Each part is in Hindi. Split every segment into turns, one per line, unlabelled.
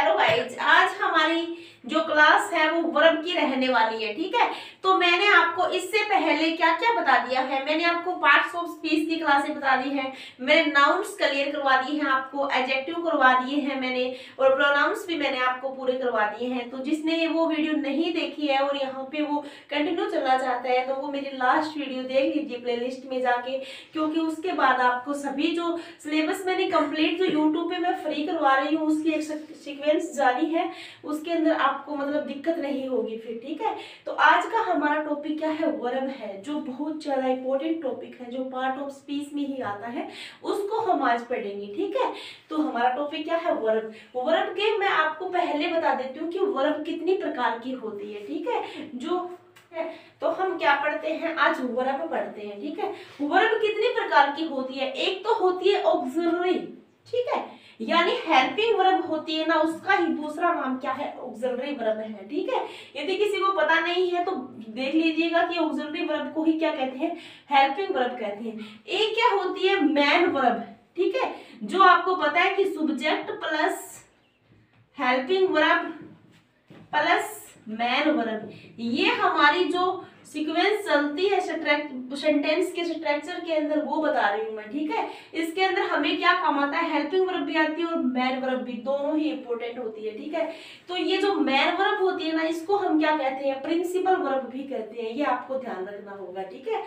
हेलो गाइज, आज हमारी जो क्लास है वो वर्ब की रहने वाली है। ठीक है, तो मैंने आपको इससे पहले क्या क्या बता दिया है। मैंने आपको पार्ट्स ऑफ स्पीच की क्लासें बता दी है, मैंने नाउन्स क्लियर करवा दिए हैं, आपको एडजेक्टिव करवा दिए हैं मैंने, और प्रोनाउंस भी मैंने आपको पूरे करवा दिए हैं। तो जिसने वो वीडियो नहीं देखी है और यहाँ पे वो कंटिन्यू चलना चाहता है तो वो मेरी लास्ट वीडियो देख लीजिए प्लेलिस्ट में जाके, क्योंकि उसके बाद आपको सभी जो सिलेबस मैंने कंप्लीट जो यूट्यूब पे मैं फ्री करवा रही हूँ उसकी एक सीक्वेंस जारी है, उसके अंदर आपको मतलब दिक्कत नहीं होगी फिर। ठीक है, तो आज का हमारा टॉपिक क्या है, वर्ब है, जो बहुत ज्यादा इंपॉर्टेंट टॉपिक है, जो पार्ट ऑफ स्पीच में ही आता है, उसको हम आज पढ़ेंगे। ठीक है, तो हमारा टॉपिक क्या है, वर्ब। वर्ब के मैं आपको पहले बता देती हूँ कि वर्ब कितनी प्रकार की होती है। ठीक है, जो तो हम क्या पढ़ते हैं आज, वर्ब पढ़ते हैं। ठीक है, वर्ब कितनी प्रकार की होती है, एक तो होती है ऑक्सिलरी, ठीक है, यानी हेल्पिंग वर्ब होती है ना, उसका ही दूसरा नाम क्या है, ऑक्सिलरी वर्ब है। ठीक है, यदि किसी को पता नहीं है तो देख लीजिएगा कि ऑक्सिलरी वर्ब को ही क्या कहते हैं, हेल्पिंग वर्ब कहते हैं। एक क्या होती है, मैन वर्ब। ठीक है, जो आपको पता है कि subject plus helping verb plus man verb, ये हमारी जो सीक्वेंस चलती है सेंटेंस के स्ट्रक्चर के अंदर वो बता रही हूँ मैं। ठीक है, इसके अंदर हमें क्या काम आता है, हेल्पिंग वर्ब भी आती है और मैन वर्ब भी, दोनों ही इंपॉर्टेंट होती है। ठीक है, तो ये जो मैन वर्ब होती है ना, इसको हम क्या कहते हैं, प्रिंसिपल वर्ब भी कहते हैं, ये आपको ध्यान रखना होगा। ठीक है,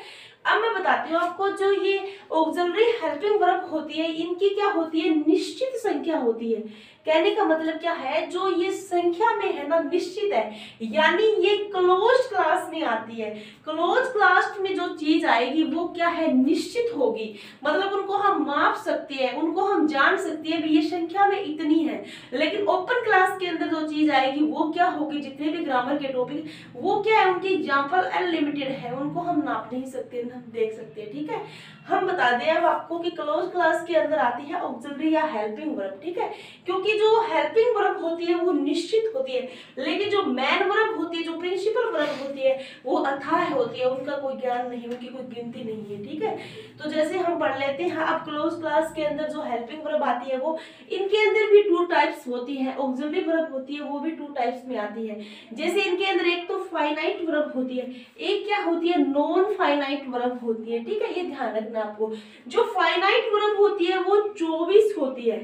अब मैं बताती हूँ आपको, जो ये ऑक्सिलरी हेल्पिंग वर्ब होती है इनकी क्या होती है, निश्चित संख्या होती है। कहने का मतलब क्या है, जो ये संख्या में है ना, निश्चित है, यानी ये क्लोज क्लास में आती है। क्लोज क्लास में जो चीज आएगी वो क्या है, निश्चित होगी, मतलब उनको हम माप सकते हैं, उनको हम जान सकते हैं भी ये संख्या में इतनी है। लेकिन ओपन क्लास के अंदर जो चीज आएगी वो क्या होगी, जितने भी ग्रामर के टॉपिक वो क्या है, उनके एग्जाम्पल अनलिमिटेड है, उनको हम नाप नहीं सकते, हम देख सकते हैं। ठीक है, हम बता दें अब आपको कि क्लोज क्लास के अंदर आती है ऑक्सिलरी या हेल्पिंग वर्ब। ठीक है, क्योंकि जो हेल्पिंग वर्ब होती है वो निश्चित होती है, लेकिन जो मैन वर्ब होती है, जो प्रिंसिपल वर्ब होती है, वो अथाह होती है, उनका कोई ज्ञान नहीं, उनकी कोई गिनती नहीं है। ठीक है, तो जैसे हम पढ़ लेते हैं अब क्लोज क्लास के अंदर जो हेल्पिंग वर्ब आती है वो, इनके अंदर भी टू टाइप्स होती है, ऑक्सिलरी वर्ब होती है वो भी टू टाइप्स में आती है। जैसे इनके अंदर एक तो फाइनाइट वर्ब होती है, एक क्या होती है, नॉन फाइनाइट वर्ब होती है। ठीक है, ये ध्यान रखना आपको, जो फाइनाइट वर्ब होती है वो 24 होती है।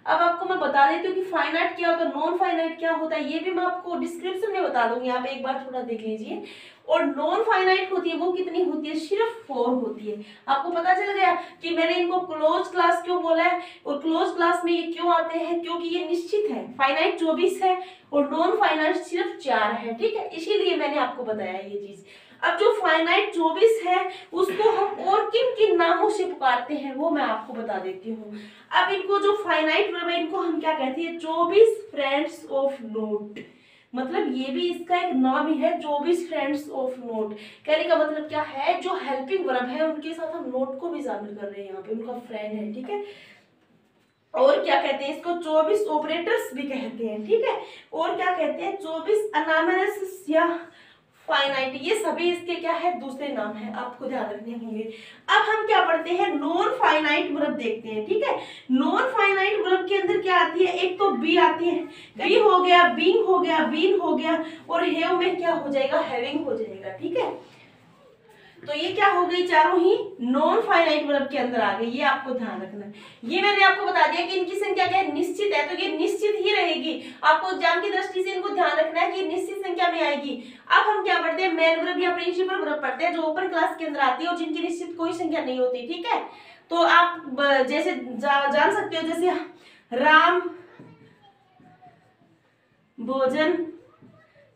अब आपको मैं बता देती हूँ कि फाइनाइट क्या होता है, नॉन फाइनाइट क्या होता है, ये भी मैं आपको डिस्क्रिप्शन में बता दूंगी, यहाँ पे एक बार थोड़ा देख लीजिए। और नॉन फाइनाइट होती है वो कितनी होती है, सिर्फ 4 होती है। आपको पता चल गया कि मैंने इनको क्लोज क्लास क्यों बोला है और क्लोज क्लास में ये क्यों आते हैं, क्योंकि ये निश्चित है, फाइनाइट 24 है और नॉन फाइनाइट सिर्फ 4 है। ठीक है, इसीलिए मैंने आपको बताया ये चीज। अब जो फाइनाइट 24 है उसको हम और किन किन नामों से पुकारते हैं वो मैं आपको बता देती हूँ। अब इनको जो फाइनाइट वर्ब है इनको हम क्या कहते हैं, 24 फ्रेंड्स ऑफ नोट, मतलब ये भी इसका एक नाम ही है, 24 फ्रेंड्स ऑफ नोट। कहने का मतलब क्या है, जो हेल्पिंग वर्ब है उनके साथ हम नोट को भी शामिल कर रहे हैं, यहाँ पे उनका फ्रेंड है। ठीक है, और क्या कहते हैं इसको, 24 ऑपरेटर्स भी कहते हैं। ठीक है, और क्या कहते हैं, 24 अनामरस या फाइनाइट, ये सभी इसके क्या है, दूसरे नाम है, आपको ध्यान रखने होंगे। अब हम क्या पढ़ते हैं, नॉन फाइनाइट वर्ब देखते हैं। ठीक है, नॉन फाइनाइट वर्ब के अंदर क्या आती है, एक तो बी आती है, बी हो गया, बीइंग हो गया, बीन हो गया, और हैव में क्या हो जाएगा, हैविंग हो जाएगा। ठीक है, तो ये क्या हो गई, चारों ही नॉन फाइनाइट वर्ब के अंदर आ गई, ये आपको ध्यान रखना है। ये मैंने आपको बता दिया कि इनकी संख्या क्या है, निश्चित है, तो ये निश्चित ही रहेगी, आपको एग्जाम की दृष्टि से इनको ध्यान रखना है कि निश्चित संख्या में आएगी। अब हम क्या पढ़ते हैं, मैन वर्ब या प्रिंसिपल वर्ब पढ़ते हैं, जो ओपन क्लास के अंदर आती है और जिनकी निश्चित कोई संख्या नहीं होती। ठीक है, तो आप जैसे जान सकते हो, जैसे राम भोजन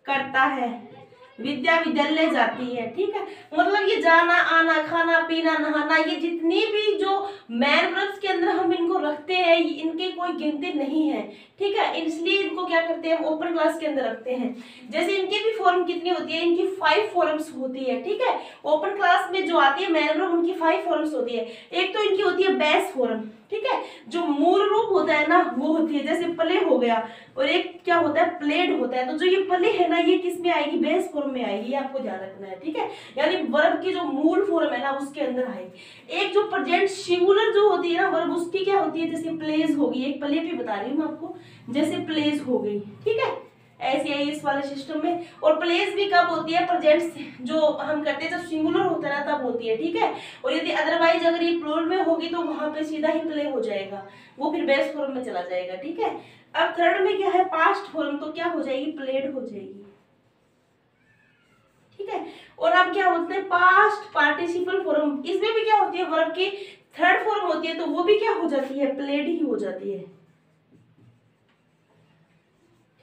करता है, विद्या विद्यालय जाती है। ठीक है, मतलब ये जाना आना, खाना पीना, नहाना, ये जितनी भी जो मैन वर्ब्स के अंदर हम इनको रखते हैं इनके कोई गिनती नहीं है। ठीक है, इसलिए इनको क्या करते हैं, हम ओपन क्लास के अंदर रखते हैं। जैसे इनकी भी फॉर्म कितनी होती है, इनकी 5 फॉर्म्स होती है। ठीक है, ओपन क्लास में जो आती है मैन वर्ब उनकी 5 फॉर्म्स होती है। एक तो इनकी होती है बेस फॉर्म, ठीक है, जो मूल रूप होता है ना वो होती है, जैसे प्ले हो गया, और एक क्या होता है, प्लेड होता है। तो जो ये प्ले है ना, ये किस में आएगी, बेस फॉर्म फॉर्म में आएगी, ये आपको ध्यान रखना है, ठीक है। यानी वर्ब की जो मूल फॉर्म है ना उसके अंदर आएगी। एक जो प्रेजेंट सिंगुलर जो होती है ना वर्ब, उसकी क्या होती है, जैसे प्लेज होगी, एक प्ले पे बता रही हूँ मैं आपको, जैसे प्लेज हो गई, ठीक है, ऐसे है इस वाले सिस्टम में। और प्लेस भी कब होती है, प्रेजेंट जो हम करते हैं जब सिंगुलर होता है ना तब होती है, ठीक है। और यदि अदरवाइज अगर ये प्लूरल में होगी तो वहां पे सीधा ही प्ले हो जाएगा, वो फिर बेस फॉर्म में चला जाएगा, ठीक है। अब थर्ड में क्या है, पास्ट फॉर्म, तो क्या हो जाएगी, प्लेड हो जाएगी, ठीक है। और अब क्या होता है, पास्ट पार्टिसिपल फॉर्म, इसमें भी क्या होती है, वर्ब की थर्ड फॉर्म होती है तो वो भी क्या हो जाती है, प्लेड ही हो जाती है,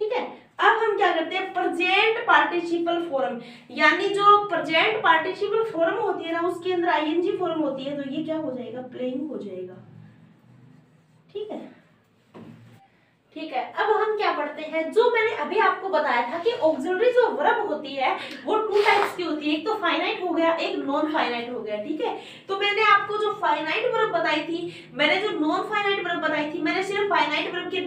ठीक है। अब हम क्या करते हैं, प्रेजेंट पार्टिसिपल फॉर्म, यानी जो प्रेजेंट पार्टिसिपल फॉर्म होती है ना उसके अंदर आईएनजी फॉर्म होती है, तो ये क्या हो जाएगा, प्लेइंग हो जाएगा, ठीक है, ठीक है। अब हम क्या पढ़ते हैं, जो मैंने अभी आपको बताया था कि ऑक्सिलरी जो वर्ब होती है वो टू टाइप्स की होती है, एक तो फाइनाइट हो गया, एक नॉन फाइनाइट हो गया, ठीक है। तो मैंने आपको जो फाइनाइट वर्ब बताई थी, मैंने जो नॉन फाइनाइट वर्ब बताई थी, मैंने सिर्फ फाइनाइट वर्ब के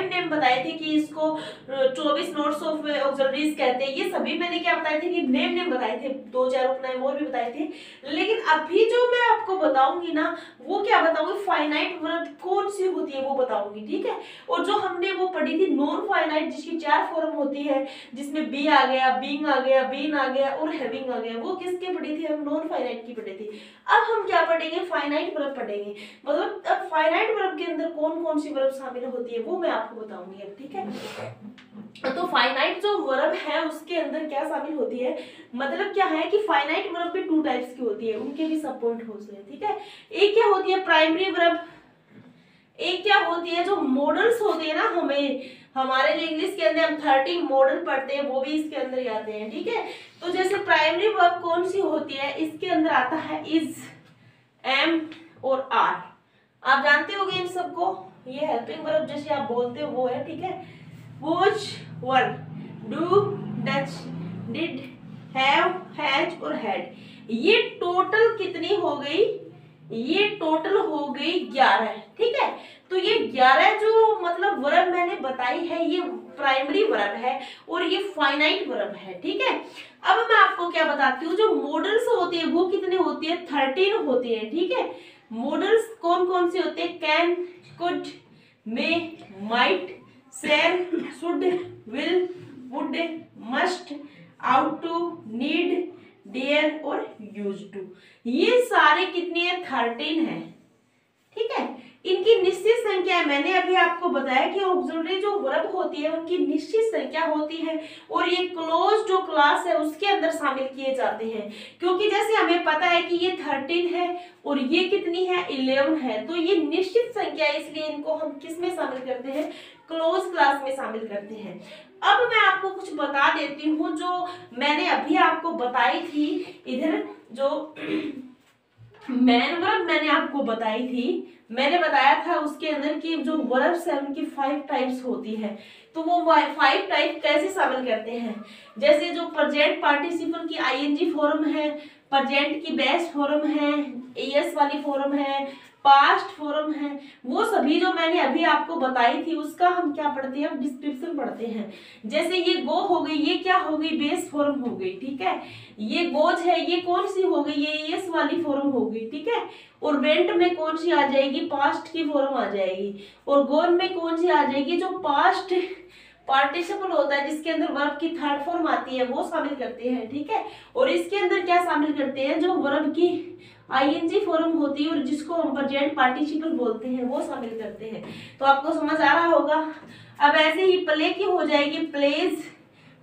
नेम बताए थे कि इसको 24 नोट्स ऑफ ऑक्सिलरीज कहते हैं, ये सभी मैंने क्या बताए थे कि नेम बताए थे, 2-4 उपनाम और भी बताए थे। लेकिन अभी जो मैं आपको बताऊंगी ना वो क्या बताऊंगी, फाइनाइट वर्ब कौन सी होती है वो बताऊंगी, ठीक है। और जो हमने वो पढ़ी थी नॉन फाइनाइट, जिसकी 4 फॉर्म होती है, जिसमें बी आ गया, बीइंग आ गया, बीन आ गया और हैविंग आ गया, वो किसके पढ़ी थी, हम नॉन फाइनाइट की पढ़ी थी। अब हम क्या पढ़ेंगे, फाइनाइट वर्ब पढ़ेंगे, मतलब अब फाइनाइट वर्ब के अंदर कौन कौन सी वर्ब शामिल होती है वो मैं आपको बताऊंगी अब, ठीक है। तो फाइनाइट जो वर्ब है उसके अंदर क्या शामिल होती है, मतलब क्या है कि फाइनाइट वर्ब भी 2 टाइप्स की होती है, उनके भी सब पॉइंट होते हैं, ठीक है। एक क्या होती है, प्राइमरी वर्ब, एक क्या होती है जो मॉडल्स होते हैं ना, हमारे जो इंग्लिश के अंदर हम 30 मॉडल पढ़ते हैं वो भी इसके अंदर ही आते हैं, ठीक है। तो जैसे प्राइमरी वर्ब कौन सी होती है, इसके अंदर आता है इज, एम और आर, आप जानते होंगे इन सबको, ये हेल्पिंग वर्ब जैसे आप बोलते हो वो है, ठीक है। Watch, were, do, Dutch, did, have, has और हैड, ये टोटल कितनी हो गई, ये टोटल हो गई 11, ठीक है। तो ये 11 जो मतलब वर्ब मैंने बताई है ये प्राइमरी वर्ब है और ये फाइनाइट वर्ब है, ठीक है। अब मैं आपको क्या बताती हूँ, जो मॉडल्स होती है वो कितने होती है, 13 होती है, ठीक है। मॉडल्स कौन कौन से होते हैं, can, could, may, might, shall, should, will, would, must, ought to, need, dare और यूज टू, ये सारे कितने हैं, 13 है, ठीक है। इनकी निश्चित संख्या है, मैंने अभी आपको बताया कि ऑक्सिलरी जो वर्ब होती है उनकी निश्चित संख्या होती है और ये क्लोज जो क्लास है उसके अंदर शामिल किए जाते हैं, क्योंकि जैसे हमें पता है कि ये 13 है और ये कितनी है, 11 है, तो ये निश्चित संख्या है, इसलिए इनको हम किस में शामिल करते हैं, क्लोज क्लास में शामिल करते हैं। अब मैं आपको कुछ बता देती हूँ जो मैंने अभी आपको बताई थी, इधर जो मैन वर्ब मैंने आपको बताई थी, मैंने बताया था उसके अंदर की जो वर्ब्स है उनकी 5 टाइप्स होती है, तो वो 5 टाइप कैसे शामिल करते हैं, जैसे जो प्रेजेंट पार्टिसिपल की आईएनजी फॉर्म है, प्रेजेंट की बेस फॉर्म है, एएस वाली फॉर्म है, पास्ट फॉर्म है, वो सभी जो मैंने अभी आपको बताई थी उसका हम क्या पढ़ते हैं, डिस्क्रिप्शन पढ़ते हैं। जैसे ये गो हो गई, ये क्या हो गई, बेस फॉर्म हो गई, ठीक है। ये गोज है, ये कौन सी हो गई, ये एस वाली फॉर्म हो गई, ठीक है। और वेंट में कौन सी आ जाएगी, पास्ट की फॉर्म आ जाएगी। और गोन में कौन सी आ जाएगी, जो पास्ट पार्टिसिपल होता है जिसके अंदर वर्ब की थर्ड फॉर्म आती है वो शामिल करते हैं, ठीक है। और इसके अंदर क्या शामिल करते हैं, जो वर्ब की आईएनजी फॉर्म होती है और जिसको हम प्रेजेंट पार्टिसिपल बोलते हैं वो शामिल करते हैं। तो आपको समझ आ रहा होगा। अब ऐसे ही प्ले की हो जाएगी, प्लेज,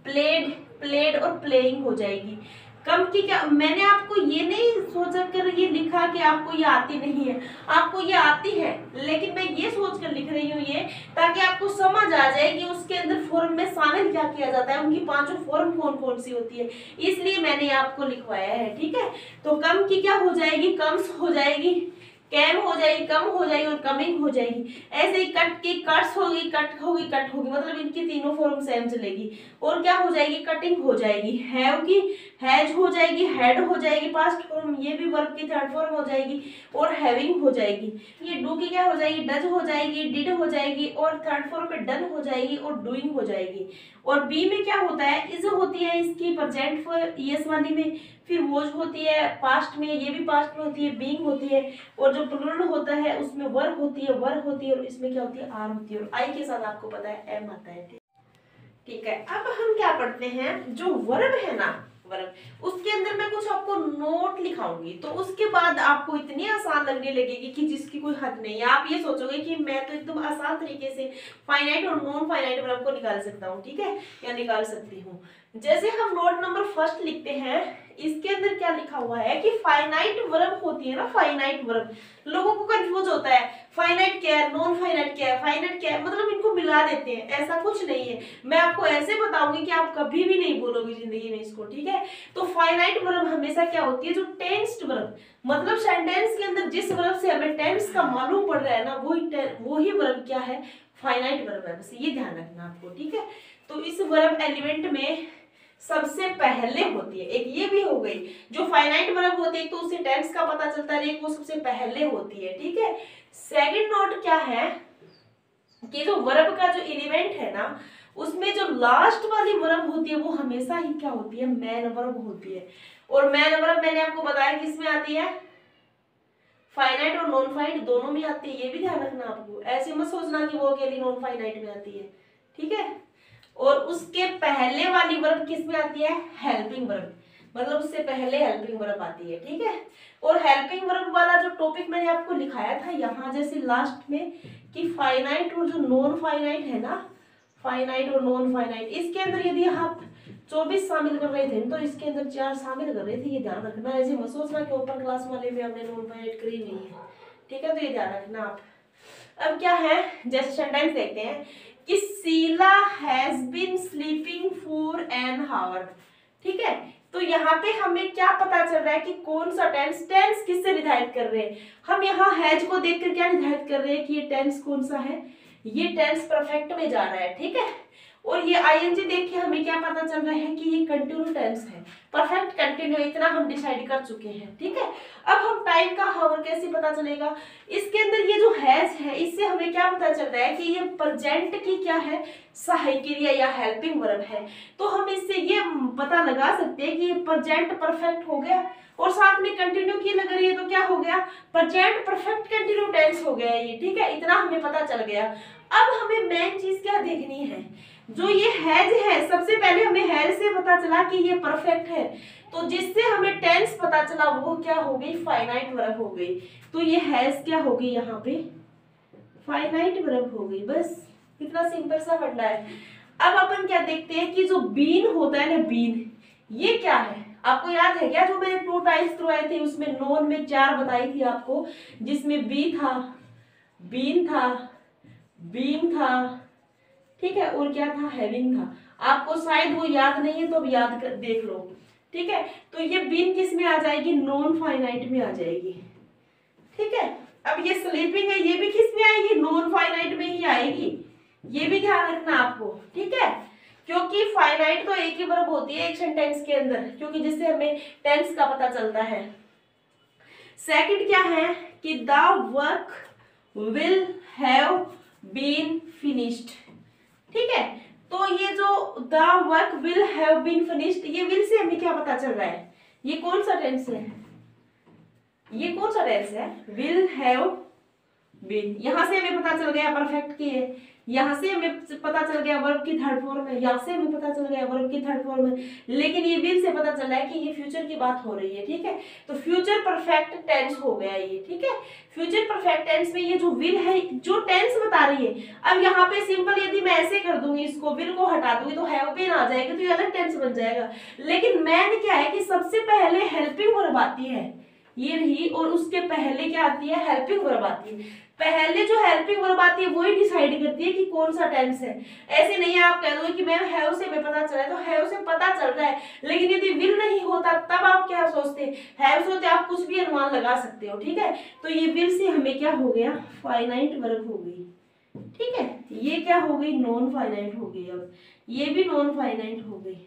प्लेड, प्लेड और प्लेइंग हो जाएगी। कम की क्या, मैंने आपको ये नहीं सोच कर ये लिखा कि आपको ये आती नहीं है, आपको ये आती है, लेकिन मैं ये सोच कर लिख रही हूँ ये ताकि आपको समझ आ जाए कि उसके अंदर फॉर्म में शामिल क्या किया जाता है, उनकी 5 फॉर्म कौन कौन सी होती है, इसलिए मैंने आपको लिखवाया है, ठीक है। तो कम की क्या हो जाएगी, कम्स हो जाएगी, कैम हो जाएगी, कम हो जाएगी और कमिंग हो जाएगी। ऐसे ही कट की कट्स होगी, कट होगी, कट होगी, मतलब इनकी तीनों फॉर्म सेम चलेगी। और क्या हो जाएगी, कटिंग हो जाएगी। हैव की हैज हो जाएगी, हैड हो जाएगी पास्ट फॉर्म, ये भी वर्ब की थर्ड फॉर्म हो जाएगी। और हैविंग हो जाएगी। ये डू की क्या हो जाएगी, डज हो जाएगी, डिड हो जाएगी और थर्ड फॉर्म में डन हो जाएगी और डूइंग हो जाएगी। और बी में क्या होता है, इज होती है इसकी प्रेजेंट यस वाली में, फिर वोज होती है पास्ट में, ये भी पास्ट में होती है, बीइंग होती है। और जो प्लूरल होता है उसमें वर होती है, वर होती है और इसमें क्या होती है, आर होती है। और आई के साथ आपको पता है एम आता है। ठीक है, अब हम क्या पढ़ते हैं, जो वर्ब है ना, वर्ब, उसके अंदर मैं कुछ आपको नोट लिखाऊंगी, तो उसके बाद आपको इतनी आसान लगने लगेगी कि जिसकी कोई हद नहीं है। आप ये सोचोगे कि मैं तो एकदम आसान तरीके से फाइनाइट और नॉन फाइनाइट वर्ब को निकाल सकता हूँ, ठीक है, या निकाल सकती हूँ। जैसे हम नोट नंबर फर्स्ट लिखते हैं, इसके अंदर क्या लिखा हुआ है कि फाइनाइट वर्ब होती है ना, फाइनाइट वर्ब, लोगों को कंफ्यूज होता है फाइनाइट क्या है, नॉन फाइनाइट क्या है, फाइनाइट क्या है, मतलब इनको मिला देते हैं। ऐसा कुछ नहीं है, मैं आपको ऐसे बताऊंगी कि आप कभी भी नहीं बोलोगे जिंदगी में इसको, ठीक है। तो फाइनाइट वर्ब हमेशा क्या होती है, जो टेंस्ड वर्ब, मतलब सेंटेंस के अंदर जिस वर्ब से हमें टेंस का मालूम पड़ रहा है ना, वही वर्ब क्या है, फाइनाइट वर्ब है। बस ये ध्यान रखना आपको, ठीक है। तो इस वर्ब एलिमेंट में सबसे पहले होती है, एक ये भी हो गई, जो फाइनाइट वर्ब होती है तो उससे टेंस का पता चलता है, वो सबसे पहले होती है, ठीक है। सेकंड नोट क्या है कि जो वर्ब का जो एलिमेंट है ना, उसमें जो लास्ट वाली वर्ब होती है वो हमेशा ही क्या होती है, मैन वर्ब होती है। और मैन वर्ब मैंने आपको बताया किस में आती है, फाइनाइट और नॉन फाइनाइट दोनों में आती है, ये भी ध्यान रखना आपको। ऐसे मत सोचना कि वो अकेली नॉन फाइनाइट में आती है, ठीक है। और उसके पहले वाली वर्ब किस में आती है, हेल्पिंग वर्ब, मतलब उससे पहले हेल्पिंग वर्ब आती है, ठीक है। और हेल्पिंग वर्ब वाला जो टॉपिक मैंने आपको लिखाया था यहाँ जैसे लास्ट में, कि फाइनाइट और जो नॉन फाइनाइट है ना, फाइनाइट और नॉन फाइनाइट, इसके अंदर यदि आप 24 शामिल कर रहे थे तो इसके अंदर 4 शामिल कर रहे थे, ये ध्यान रखना। ऐसे मत सोचना कि ओपन क्लास वाले में हमने नॉन फाइनाइट करी नहीं है, ठीक है, तो ये ध्यान रखना आप। अब क्या है, जैसे सेंटेंस देखते हैं कि Sheela has been sleeping for an hour, ठीक है। तो यहाँ पे हमें क्या पता चल रहा है कि कौन सा टेंस, टेंस किससे निर्धारित कर रहे हैं हम, यहाँ हैज को देखकर क्या निर्धारित कर रहे हैं कि ये टेंस कौन सा है, ये टेंस परफेक्ट में जा रहा है, ठीक है। और ये आईएनजी देख के हमें क्या पता चल रहा है कि ये कंटिन्यू टेंस है, परफेक्ट कंटिन्यू, इतना हम डिसाइड कर चुके हैं, ठीक है। अब हम टाइम का हावर कैसे पता चलेगा, इसके अंदर ये जो हैज है इससे हमें क्या पता चल रहा है कि ये प्रेजेंट की क्या है, सहायक क्रिया या हेल्पिंग वर्ब है। तो हम इससे ये पता लगा सकते हैं कि ये प्रेजेंट परफेक्ट हो गया और साथ में कंटिन्यू की लग रही है तो क्या हो गया, प्रेजेंट परफेक्ट कंटिन्यू टेंस हो गया ये, ठीक है, इतना हमें पता चल गया। अब हमें मेन चीज क्या देखनी है, जो ये हैज है, सबसे पहले हमें हैज से पता चला कि ये परफेक्ट है, तो जिससे हमें टेंस पता चला वो क्या हो गई, फाइनाइट वर्ब हो गई। तो ये हैज क्या हो गई, यहाँ पे फाइनाइट वर्ब हो गई, बस इतना सिंपल सा फंडा है। अब अपन क्या देखते हैं कि जो बीन होता है ना, बीन, ये क्या है, आपको याद है क्या, जो मैंने 2 टाइप्स करवाए थे उसमें नॉन में 4 बताई थी आपको, जिसमें बी था, बीन था, बीइंग था, ठीक है, और क्या था, हैविंग था। आपको शायद वो याद नहीं है तो अब याद कर देख लो, ठीक है। तो ये बीन किस में आ जाएगी, नॉन फाइनाइट में आ जाएगी, ठीक है। अब ये स्लीपिंग है, ये भी किस में आएगी, नॉन फाइनाइट में ही आएगी, ये भी ध्यान रखना आपको, ठीक है। क्योंकि फाइनाइट तो एक ही वर्ब होती है एक सेंटेंस के अंदर, क्योंकि जिससे हमें टेंस का पता चलता है। सेकंड क्या है कि the work will have been finished, ठीक है। तो ये जो the work will have been finished, ये विल से हमें क्या पता चल रहा है, ये कौन सा टेंस है, ये कौन सा टेंस है, विल हैव बीन। यहां से हमें पता चल गया परफेक्ट की है, यहाँ से हमें पता चल गया वर्ब की थर्ड फॉर्म है, यहाँ से हमें पता चल गया वर्ब की थर्ड फॉर्म है, लेकिन ये विल से पता चल रहा है कि ये फ्यूचर की बात हो रही है, ठीक है। तो फ्यूचर परफेक्ट टेंस हो गया ये, ठीक है। फ्यूचर परफेक्ट टेंस में ये जो विल है जो टेंस बता रही है, अब यहाँ पे सिंपल यदि मैं ऐसे कर दूंगी, इसको विल को हटा दूंगी तो हैव बीन आ जाएगा, तो ये अलग टेंस बन जाएगा। लेकिन मैन क्या है कि सबसे पहले हेल्पिंग वर्ब आती है, ये रही, और उसके पहले क्या आती है, हेल्पिंग वर्ब आती है। पहले जो हेल्पिंग वर्ब आती है वही डिसाइड करती है कि कौन सा टेंस है। ऐसे नहीं है आप कह दोगे कि मैम हैव से हमें पता चला है, तो हैव से पता चल रहा है, लेकिन यदि विल नहीं होता तब आप क्या सोचते, हैव से होते आप कुछ भी अनुमान लगा सकते हो, ठीक है। तो ये विल से हमें क्या हो गया, फाइनाइट वर्ब हो गई, ठीक है। ये क्या हो गई, नॉन फाइनाइट हो गई। अब ये भी नॉन फाइनाइट हो गई,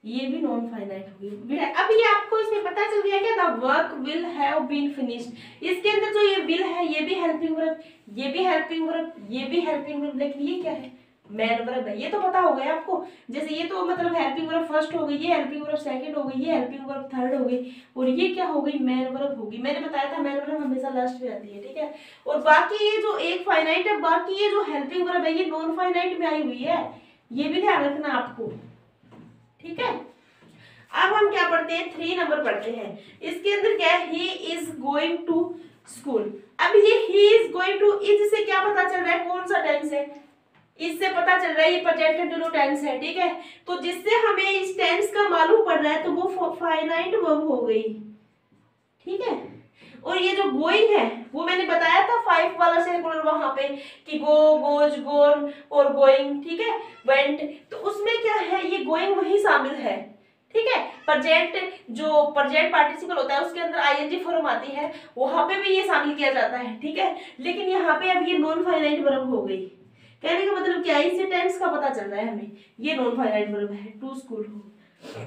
ये भी नॉन फाइनाइट हो गई। अब ये आपको इसमें पता चल गया क्या, the work will have been finished. इसके अंदर जो ये विल है ये भी हेल्पिंग वर्ब, ये भी हेल्पिंग वर्ब, ये भी हेल्पिंग वर्ब, लेकिन ये क्या है, मैन वर्ब है। ये तो पता हो गया आपको, जैसे ये तो मतलब हेल्पिंग वर्ब फर्स्ट हो गई, ये हेल्पिंग वर्ब सेकंड हो गई, ये हेल्पिंग वर्ब थर्ड हो गई, और ये क्या हो गई, मैन वर्ब होगी। मैंने बताया था मैन वर्ब हमेशा लास्ट में आती है, ठीक है। और बाकी ये जो एक फाइनाइट है, बाकी ये जो हेल्पिंग वर्ब है ये नॉन फाइनाइट में आई हुई है, ये भी ध्यान रखना आपको, ठीक है। अब हम क्या पढ़ते हैं, 3 नंबर पढ़ते हैं। इसके अंदर क्या है, he is going to school. अब ये he is going to, is से क्या पता चल रहा है, कौन सा टेंस है, इससे पता चल रहा है ये प्रेजेंट कंटिन्यूस टेंस है, ठीक है। तो जिससे हमें इस टेंस का मालूम पड़ रहा है तो वो फाइनाइट वर्ब हो गई, ठीक है। और ये जो गोइंग है वो मैंने बताया था 5 वाला सिंगुलर वहां पे कि गो, गोज, गोन और गोइंग, ठीक है, वेंट। तो उसमें क्या है, ये गोइंग वही शामिल है, ठीक है। प्रेजेंट जो प्रेजेंट पार्टिसिपल होता है उसके अंदर आईएनजी फॉर्म आती है, वहां पे भी ये शामिल किया जाता है, ठीक है। लेकिन यहाँ पे अब ये नॉन फाइनाइट वर्ब हो गई। कहने का मतलब क्या है, इससे टेंस का पता चल रहा है हमें, ये नॉन फाइनाइट वर्ब है, टू स्कूल हो।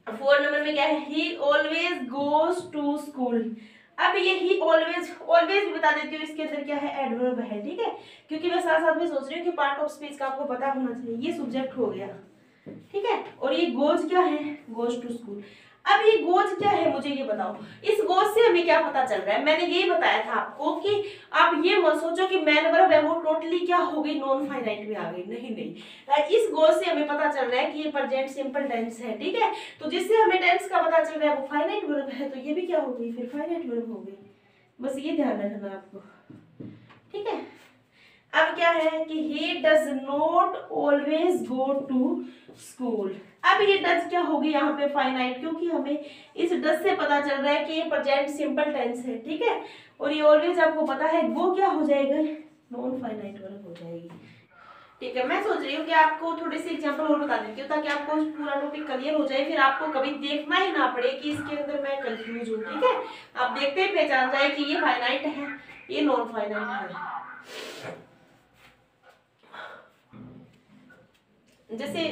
4 नंबर में क्या है, he always goes to school. अब ये ही ऑलवेज, ऑलवेज भी बता देती हूँ इसके अंदर क्या है, एडवर्ब है, ठीक है। क्योंकि मैं साथ साथ में सोच रही हूँ कि पार्ट ऑफ स्पीच का आपको पता होना चाहिए। ये सब्जेक्ट हो गया, ठीक है। और ये गोज क्या है, गोज टू स्कूल। अब ये गोज क्या है मुझे ये बताओ, इस गोज से हमें क्या पता चल रहा है। मैंने यही बताया था आपको कि आप ये मत सोचो कि मैन वर्ब है वो टोटली क्या हो गई, नॉन फाइनाइट में आ गई, नहीं नहीं। इस गोज से हमें पता चल रहा है कि ये प्रेजेंट सिंपल टेंस है, ठीक है। तो जिससे हमें टेंस का पता चल रहा है वो फाइनाइट वर्ब है, तो ये भी क्या हो गई, फिर फाइनाइट वर्ब हो गई। बस ये ध्यान रखना आपको, ठीक है। अब क्या है कि he does not always go to school। अब ये डज क्या होगी यहाँ पे, फाइनाइट, क्योंकि हमें इस डज से पता चल रहा है कि ये प्रेजेंट सिंपल टेंस है, ठीक है। और ये ऑलवेज आपको पता है वो क्या हो जाएगा, नॉन फाइनाइट वर्ब हो जाएगी, ठीक है। मैं सोच रही हूँ कि आपको थोड़े से एग्जांपल और बता देती हूँ ताकि आपको पूरा टॉपिक क्लियर हो जाए, फिर आपको कभी देखना ही ना पड़े कि इसके अंदर मैं कंफ्यूज हूँ, ठीक है। आप देखते ही पहचान जाए कि ये फाइनाइट है, ये नॉन फाइनाइट है। जैसे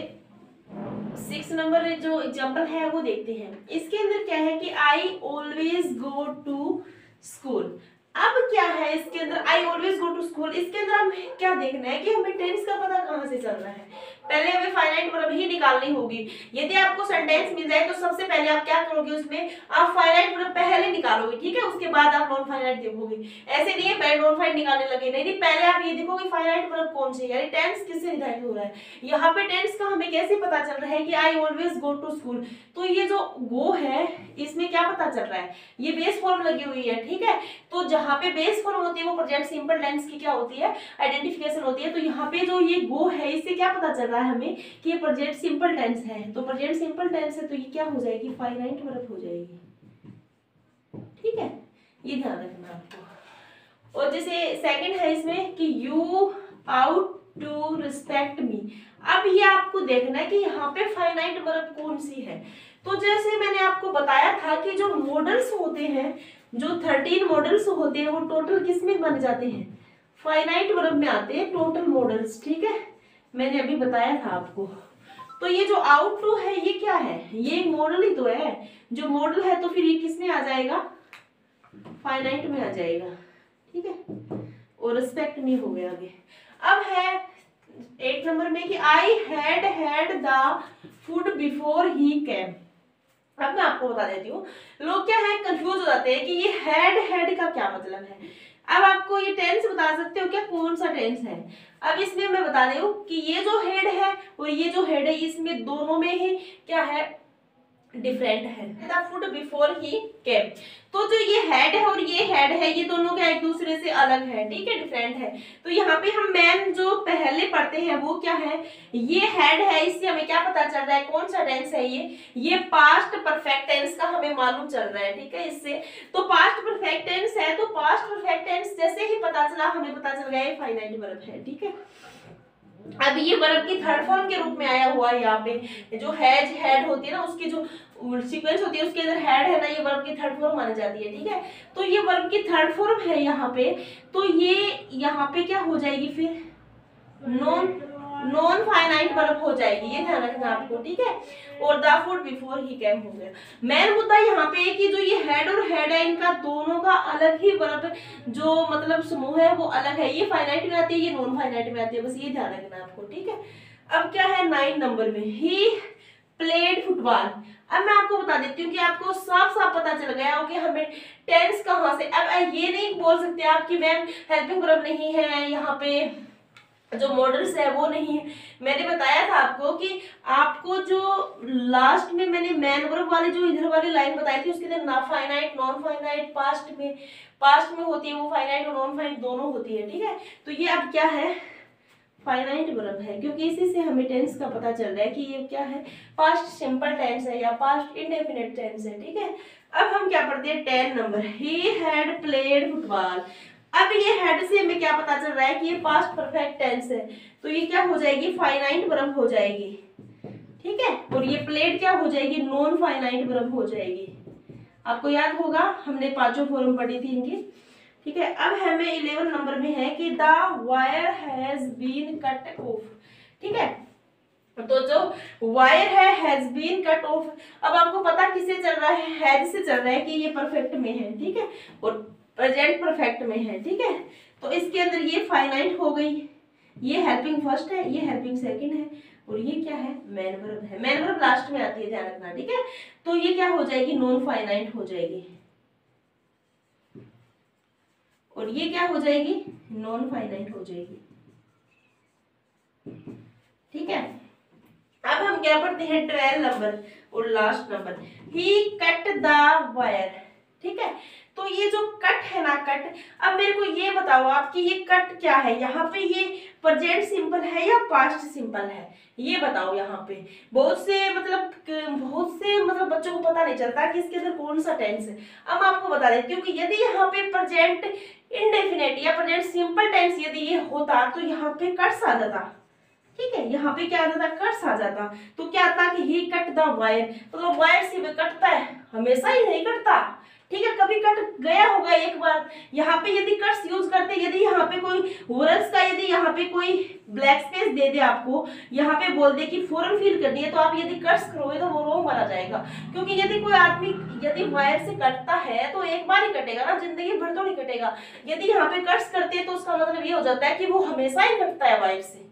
6 नंबर जो एग्जांपल है वो देखते हैं। इसके अंदर क्या है कि I always go to school. अब क्या है इसके अंदर, I always go to school, इसके अंदर हमें क्या देखना है कि हमें टेंस का पता कहाँ से चल रहा है। पहले हमें फाइनाइट वर्ब ही निकालनी होगी। यदि आपको सेंटेंस मिल जाए तो सबसे पहले आप क्या करोगे, उसमें आप फाइनाइट वर्ब पहले निकालोगे, ठीक है। उसके बाद आप नॉन फाइनाइट देखोगे। ऐसे नहीं है पहले नॉन फाइनाइट निकालने लगे, नहीं, पहले आप ये देखोगे फाइनाइट वर्ब कौन सी है, यानी टेंस किससे निर्धारित हो रहा है। यहाँ पे टेंस का हमें कैसे पता चल रहा है कि I always go to school, तो ये जो गो है इसमें क्या पता चल रहा है, ये बेस फॉर्म लगी हुई है, ठीक है। तो जहाँ पे बेस फॉर्म होती है वो प्रेजेंट सिंपल टेंस की क्या होती है, आइडेंटिफिकेशन होती है। तो यहाँ पे जो ये गो है इससे क्या पता चल रहा है हमें कि ये प्रेजेंट सिंपल टेंस है। तो प्रेजेंट सिंपल टेंस है तो ये क्या हो जाएगी, फाइनाइट वर्ब हो जाएगी, ठीक है। ये ध्यान रखना आपको। और जैसे सेकंड है इसमें कि you ought to respect me. अब ये आपको देखना है कि यहाँ पे फाइनाइट वर्ब कौन सी है। तो जैसे मैंने आपको बताया था कि जो मॉडल्स होते हैं, जो 13 मॉडल्स होते हैं वो टोटल किस में बन जाते हैं, फाइनाइट वर्ब में आते हैं टोटल मॉडल्स, ठीक है। मैंने अभी बताया था आपको। तो ये जो आउट टू है ये क्या है, ये मॉडल ही तो है। जो मॉडल है तो फिर ये किस में आ जाएगा, फाइनाइट में आ जाएगा, ठीक है। और रिस्पेक्ट में हो गया आगे। अब है 8 नंबर में कि I had the food before he came. अब मैं आपको बता देती हूँ, लोग क्या है कंफ्यूज हो जाते हैं कि ये हैड का क्या मतलब है। अब आपको ये टेंस बता सकते हो क्या, कौन सा टेंस है। अब इसमें मैं बता रही हूँ कि ये जो हेड है और ये जो हेड है इसमें दोनों में ही क्या है, डिफरेंट है। द फूड बिफोर ही केम, तो जो ये हेड है और ये हेड है, ये दोनों क्या एक दूसरे से अलग है, ठीक है, डिफरेंट है। तो यहाँ पे हम मैन जो पहले पढ़ते हैं वो क्या है, ये हेड है, इससे हमें क्या पता चल रहा है, कौन सा टेंस है ये पास्ट परफेक्ट टेंस का हमें मालूम चल रहा है, ठीक है। इससे तो पास्ट परफेक्ट टेंस है, तो पास्ट परफेक्ट टेंस जैसे ही पता चला हमें पता चल गया ये फाइनाइट वर्ब है, ठीक है। अब ये वर्ब की थर्ड फॉर्म के रूप में आया हुआ है, यहाँ पे जो हैज हेड होती है ना, उसकी जो सीक्वेंस होती है उसके अंदर हेड है ना, ये वर्ब की थर्ड फॉर्म मानी जाती है, ठीक है। तो ये वर्ब की थर्ड फॉर्म है यहाँ पे, तो ये यहाँ पे क्या हो जाएगी फिर, नॉन फाइनाइट वर्ब हो जाएगी, ये ध्यान रखना आपको, ठीक है। और द फूड बिफोर ही केम हो गया। मेन मुद्दा यहाँ पे कि जो ये हेड और हेड है, इनका दोनों का अलग ही वर्ब जो मतलब समूह है वो अलग है, ये फाइनाइट में आती है, ये नॉन फाइनाइट में आती है, बस ये ध्यान रखना आपको, ठीक है। अब क्या है 9 नंबर में, ही प्लेड फुटबॉल। अब मैं आपको बता देती हूँ कि आपको साफ साफ पता चल गया हो कि हमें टेंस कहाँ से, अब ये नहीं बोल सकते आप कि मैम हेल्पिंग वर्ब नहीं है, यहाँ पे जो मॉडल्स है वो नहीं है। मैंने बताया था आपको कि आपको जो लास्ट में मैंने मैन वर्ब वाली जो इधर वाली लाइन बताई थी उसके अंदर ना फाइनाइट नॉन फाइनाइट पास्ट में होती है, वो फाइनाइट और नॉन फाइनाइट दोनों होती है, ठीक है। तो ये अब क्या है, फाइनाइट वर्ब है, क्योंकि इसी से हमें टेंस का पता चल रहा है कि ये क्या है, पास्ट सिंपल टेंस है या पास्ट इंडेफिनिट टेंस है, ठीक है। अब हम क्या पढ़ते हैं 10 number, he had played football. अब ये हेड से हमें क्या पता चल रहा है कि ये पास्ट परफेक्ट टेंस है, तो ये क्या हो जाएगी, फाइनाइट वर्ब हो जाएगी, ठीक है। और ये प्लेड क्या हो जाएगी, नॉन फाइनाइट वर्ब हो जाएगी। आपको याद होगा हमने पांचों फॉर्म पढ़ी थी इनकी, ठीक है। अब हमें 11 नंबर में है कि the wire has been cut off, ठीक है। तो जो वायर है हैज बीन कट ऑफ, अब आपको पता किससे चल रहा है, हैज से चल रहा है कि ये परफेक्ट में है, ठीक है, और प्रेजेंट परफेक्ट में है, ठीक है। तो इसके अंदर ये फाइनाइट हो गई, ये हेल्पिंग फर्स्ट है, ये हेल्पिंग सेकंड है, और ये क्या है, मैन वर्ब है। मैन वर्ब लास्ट में आती है, ध्यान रखना, ठीक है। तो ये क्या हो जाएगी, नॉन फाइनाइट हो जाएगी, और ये क्या हो जाएगी, नॉन फाइनाइट हो जाएगी, ठीक है। अब हम क्या पढ़ते हैं 12 नंबर और last number, he cut the wire, ठीक है। तो ये जो कट है ना, कट, अब मेरे को ये बताओ आप कि ये कट क्या है, यहाँ पे ये प्रेजेंट सिंपल है या पास्ट सिंपल है, ये बताओ। यहाँ पे बहुत से मतलब बच्चों को पता नहीं चलता कि इसके अंदर कौन सा टेंस है। अब आपको बता दें, क्योंकि यदि यहाँ पे प्रेजेंट इंडेफिनिट या प्रेजेंट सिंपल टेंस यदि ये होता तो यहाँ पे कट्स आ जाता, ठीक है। यहाँ पे क्या आ जाता, कट्स आ जाता, तो क्या आता कि ही कट द वायर, तो वायर से भी कटता है, हमेशा ही नहीं कटता, ठीक है, कभी कट गया होगा एक बार। यहाँ पे यदि कट्स यूज करते, यदि यहाँ पे कोई वर्ड्स का यदि यहाँ पे कोई ब्लैक स्पेस दे दे आपको, यहाँ पे बोल दे कि फॉर्म फिल करनी है, तो आप यदि कट्स करोगे तो वो रोंग माना जाएगा, क्योंकि यदि कोई आदमी यदि वायर से कटता है तो एक बार ही कटेगा ना, जिंदगी भर तो नहीं कटेगा। यदि यहाँ पे कट्स करते हैं तो उसका मतलब ये हो जाता है कि वो हमेशा ही कटता है वायर से,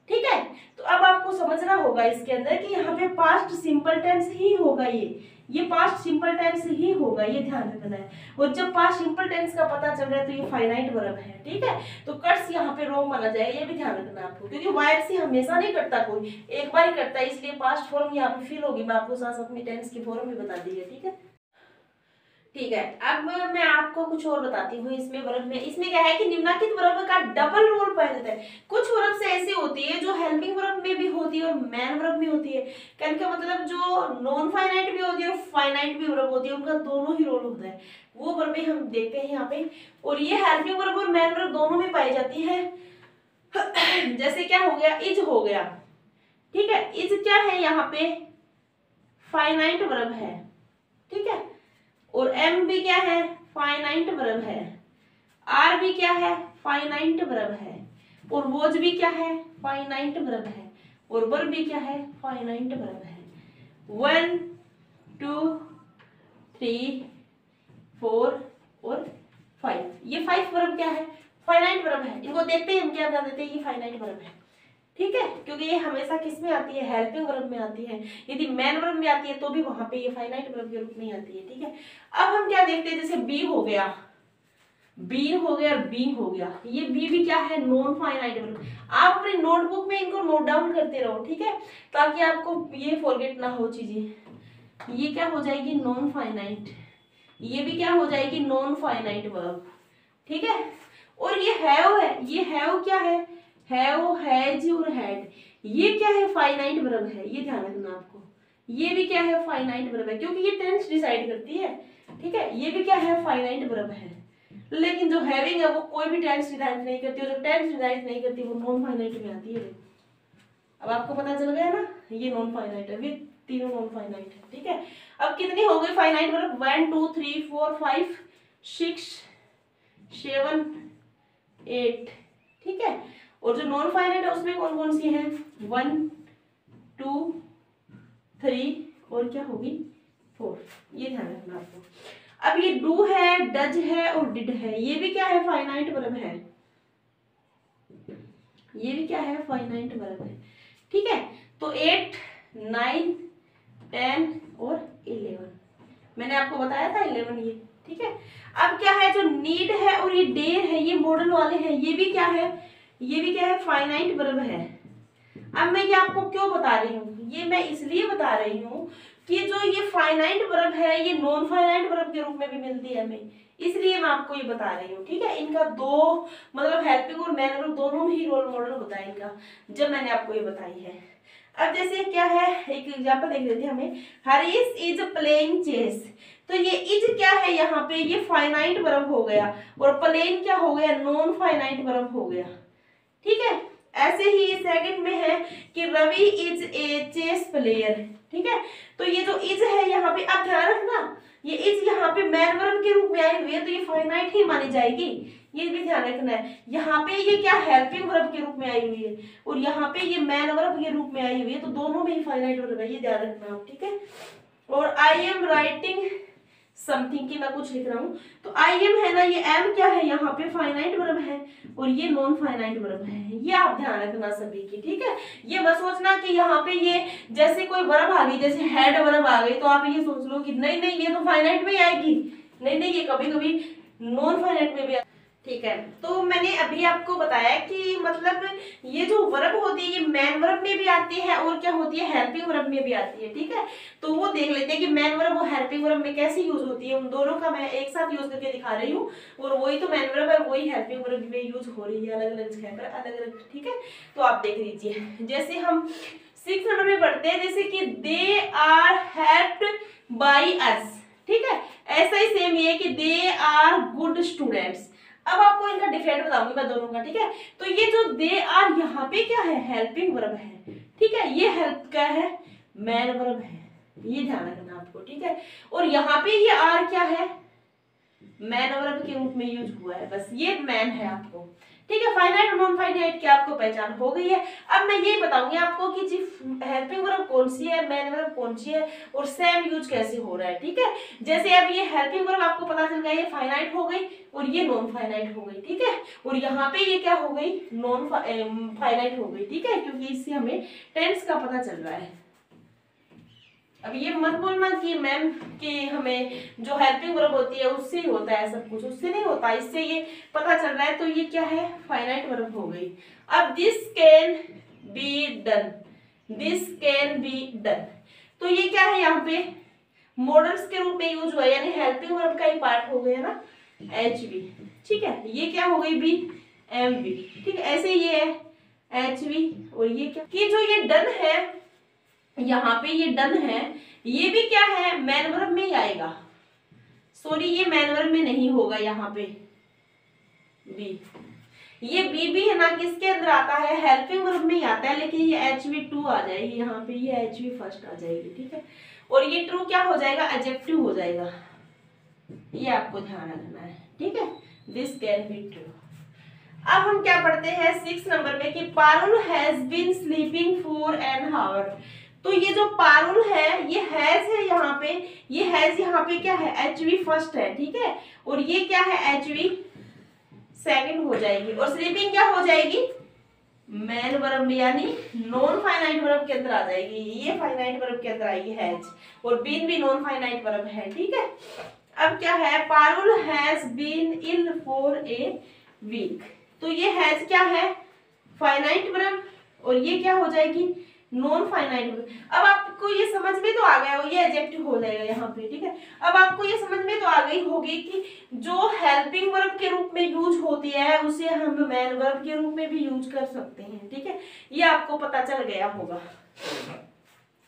ठीक है। तो अब आपको समझना होगा इसके अंदर कि यहाँ पे पास्ट सिंपल टेंस ही होगा, ये पास्ट सिंपल टेंस ही होगा, ये ध्यान रखना है। और जब पास्ट सिंपल टेंस का पता चल रहा है तो ये फाइनाइट वर्ब है, ठीक है। तो कट्स यहाँ पे रोंग माना जाएगा, ये भी ध्यान रखना आपको, क्योंकि वायर से हमेशा नहीं कटता, कोई एक बार ही कटता है, इसलिए पास्ट फॉर्म यहाँ पे फिल होगी। मैं आपको साथ साथ में टेंस की फॉर्म भी बता दी है, ठीक है, ठीक है। अब मैं आपको कुछ और बताती हूँ इसमें वर्ब में, इसमें क्या है कि निम्नलिखित वर्ब का डबल रोल पाया जाता है। कुछ वर्ब से ऐसी होती है जो हेल्पिंग वर्ब में भी होती है और मैन वर्ब में होती है, कहने का मतलब जो नॉन फाइनाइट भी होती है और फाइनाइट भी वर्ब होती है, उनका दोनों ही रोल होता है, वो वर्बें हम देखते हैं यहाँ पे। और ये हेल्पिंग वर्ब और मैन वर्ब दोनों में पाई जाती है। जैसे क्या हो गया, इज हो गया, ठीक है, इज क्या है यहाँ पे, फाइनाइट वर्ब है, ठीक है। और एम भी क्या है, फाइनाइट वर्ब है। आर भी क्या है, फाइनाइट वर्ब है। और वोज भी क्या है, फाइनाइट वर्ब है। और वर्ब भी क्या है, फाइनाइट वर्ब है। 1 2 3 4 और 5, ये 5 वर्ब क्या है, फाइनाइट वर्ब है। इनको देखते हैं हम क्या बता देते हैं, ये फाइनाइट वर्ब है, ठीक है, क्योंकि ये हमेशा किस में आती है, हेल्पिंग वर्ब में आती है। यदि मैन वर्ब में आती है तो भी वहां पे ये फाइनाइट वर्ब के रूप में आती है, ठीक है। अब हम क्या देखते हैं, जैसे बी हो गया, बी हो गया और बी हो गया, ये बी भी क्या है, नॉन फाइनाइट वर्ब। आप अपनी नोटबुक में इनको नोट डाउन करते रहो, ठीक है, ताकि आपको ये फॉरगेट ना हो चीजें। ये क्या हो जाएगी नॉन फाइनाइट, ये भी क्या हो जाएगी नॉन फाइनाइट वर्ब, ठीक है। और ये हैव है, ये हैव क्या है, हैव, हैज और हैड, ये क्या है फाइनाइट वर्ब है, ये ध्यान रखना आपको, ये भी क्या है फाइनाइट वर्ब है, क्योंकि ये टेंस डिसाइड करती है, ठीक है। ये भी क्या है फाइनाइट वर्ब है, लेकिन जो हैविंग है वो कोई भी टेंस डिसाइड नहीं करती, और जो टेंस डिसाइड नहीं करती वो नॉन फाइनाइट में आती है। अब आपको पता चल गया ना, ये नॉन फाइनाइट है, ये तीनों नॉन फाइनाइट है, ठीक है। अब कितनी हो गई फाइनाइट वर्ब, 1 2 3 4 5 6 7 8, ठीक है। और जो नॉन फाइनाइट है उसमें कौन कौन सी है, 1 2 3 और क्या होगी 4, ये ध्यान रखना आपको। अब ये डू है, डज है और डिड है, ये भी क्या है फाइनाइट वर्ब है, ये भी क्या है फाइनाइट वर्ब है, ठीक है। तो 8 9 10 और 11, मैंने आपको बताया था 11 ये, ठीक है। अब क्या है जो नीड है और ये डेयर है, ये मॉडल वाले हैं, ये भी क्या है, ये भी क्या है फाइनाइट वर्ब है। अब मैं ये आपको क्यों बता रही हूँ, ये मैं इसलिए बता रही हूँ कि जो ये फाइनाइट वर्ब है ये नॉन फाइनाइट वर्ब के रूप में भी मिलती है हमें, इसलिए मैं आपको ये बता रही हूँ, ठीक है। इनका दो मतलब हेल्पिंग और मैन वर्ब दोनों में ही रोल मॉडल होता है इनका, जब मैंने आपको ये बताई है। अब जैसे क्या है, एक एग्जांपल देख लेते हैं हमें, हरीश इज प्लेइंग चेस, तो ये इज क्या है यहाँ पे, ये फाइनाइट वर्ब हो गया, और प्लेइंग क्या हो गया नॉन फाइनाइट वर्ब हो गया, ठीक है। ऐसे ही सेकंड में है कि Ravi is a chess player, ठीक है। तो ये जो इज है यहाँ पे, अब ध्यान रखना ये इज यहाँ पे मैन वर्ब के रूप में आई हुई है, तो ये फाइनाइट ही मानी जाएगी, ये भी ध्यान रखना है। यहाँ पे ये क्या हेल्पिंग वर्ब के रूप में आई हुई है, और यहाँ पे ये मैन वर्ब के रूप में आई हुई है, तो दोनों में ही फाइनाइट वर्ब है, ये ध्यान रखना आप, ठीक है। और आई एम राइटिंग समथिंग की मैं कुछ लिख रहा हूँ, तो आई एम है ना, ये एम क्या है यहाँ पे फाइनाइट वर्ब है, और ये नॉन फाइनाइट वर्ब है, ये आप ध्यान रखना सभी की, ठीक है। ये मत सोचना कि यहाँ पे ये जैसे कोई वर्ब आ गई, जैसे हेड वर्ब आ गई, तो आप ये सोच लो कि नहीं नहीं ये तो फाइनाइट में ही आएगी, नहीं नहीं ये कभी कभी नॉन फाइनाइट में भी, ठीक है। तो मैंने अभी आपको बताया कि मतलब ये जो वर्ब होती है ये मैन वर्ब में भी आती है और क्या होती है हेल्पिंग वर्ब में भी आती है, ठीक है। तो वो देख लेते हैं कि मैन वर्ब और हेल्पिंग वर्ब में कैसे यूज होती है, उन दोनों का मैं एक साथ यूज करके दिखा रही हूँ, और वही तो मैन वर्ब है वही हेल्पिंग वर्ब में यूज हो रही है, अलग अलग जगह पर अलग अलग, ठीक है। तो आप देख लीजिए, जैसे हम 6 नंबर में पढ़ते हैं, जैसे कि they are helped by us, ठीक है। ऐसा ही सेम ये कि दे आर गुड स्टूडेंट्स। अब आपको इनका डिफरेंट बताऊंगी मैं दोनों का, ठीक है। तो ये जो दे आर यहाँ पे क्या है हेल्पिंग वर्ब है, ठीक है। ये हेल्प क्या है मैन वर्ब है, ये ध्यान रखना आपको, ठीक है। और यहाँ पे ये आर क्या है मैन वर्ब के रूप में यूज हुआ है, बस ये मैन है आपको, ठीक है। फाइनाइट और नॉन फाइनाइट की आपको पहचान हो गई है। अब मैं ये बताऊंगी आपको कि जी हेल्पिंग वर्ब कौन सी है, मैन वर्ब कौन सी है, और सेम यूज कैसे हो रहा है, ठीक है। जैसे अब ये हेल्पिंग वर्ब आपको पता चल गया, ये फाइनाइट हो गई और ये नॉन फाइनाइट हो गई, ठीक है। और यहाँ पे ये क्या हो गई नॉन फाइनाइट हो गई, ठीक है, क्योंकि इससे हमें टेंस का पता चल रहा है। अब ये मत बोलना कि मैम कि हमें जो हेल्पिंग वर्ब होती है उससे ही होता है सब कुछ, उससे नहीं होता, इससे ये पता चल रहा है, तो ये क्या है फाइनाइट वर्ब हो गई। अब this can be done, this can be done, तो ये क्या है यहाँ पे मॉडल्स के रूप में यूज हुआ, यानी हेल्पिंग वर्ब का ही पार्ट हो गया ना एच बी, ठीक है। ये क्या हो गई बी एम बी, ठीक है। ऐसे ये है एच बी, और ये क्या कि जो ये डन है यहाँ पे ये डन है, ये भी क्या है मैन वर्ब में ही आएगा, सॉरी ये मैन वर्ब में नहीं होगा, यहाँ पे बी, ये बी भी है ना किसके अंदर आता है हेल्पिंग वर्ब में ही आता है, लेकिन ये एच बी टू आ जाएगी यहाँ पे, ये एच बी फर्स्ट आ जाएगी, ठीक है। और ये ट्रू क्या हो जाएगा एडजेक्टिव हो जाएगा, ये आपको ध्यान रखना है, ठीक है। This can be true. अब हम क्या पढ़ते हैं 6 नंबर में कि Parul has been sleeping for an hour, तो ये जो पारुल है ये हैज है यहाँ पे, ये हैज यहाँ पे क्या है एच वी फर्स्ट है, ठीक है। और ये क्या है एच वी सेकंड हो जाएगी, और स्लीपिंग क्या हो जाएगी मैन वर्ब में, यानी नॉन फाइनाइट वर्ब के अंदर आ जाएगी, ये फाइनाइट वर्ब के अंदर आएगी हैज, और बीन भी नॉन फाइनाइट वर्ब है, ठीक है। अब क्या है Parul has been ill for a week, तो ये हैज क्या है फाइनाइट वर्ब, और ये क्या हो जाएगी नॉन फाइनाइट। अब आपको ये समझ में तो आ गया हो, ये एडजेक्टिव हो जाएगा यहाँ पे, ठीक है। अब आपको ये समझ में तो आ गई होगी कि जो हेल्पिंग वर्ब के रूप में यूज होती है उसे हम मेन वर्ब के रूप में भी यूज कर सकते हैं, ठीक है। ये आपको पता चल गया होगा।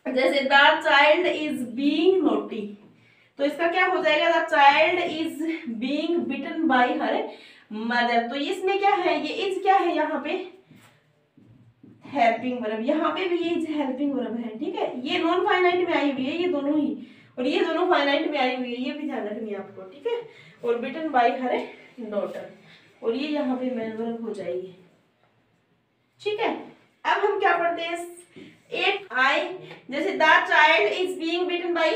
जैसे the child is being naughty, तो इसका क्या हो जाएगा, the child is being beaten by her mother. तो इसमें क्या है, ये इज क्या है यहाँ पे, हेल्पिंग वर्ब, यहाँ पे भी ये हेल्पिंग वर्ब है, ठीक है। ये नॉन फाइनाइट में आई हुई है, ये दोनों ही, और ये दोनों फाइनाइट में आई हुई है, ये भी ध्यान रखनी है आपको, ठीक है। और बिटन बाय हर डॉटर, और ये यहाँ पे मेन वर्ब हो जाएगी, ठीक है। अब हम क्या पढ़ते हैं, एट आई, जैसे the child is being beaten by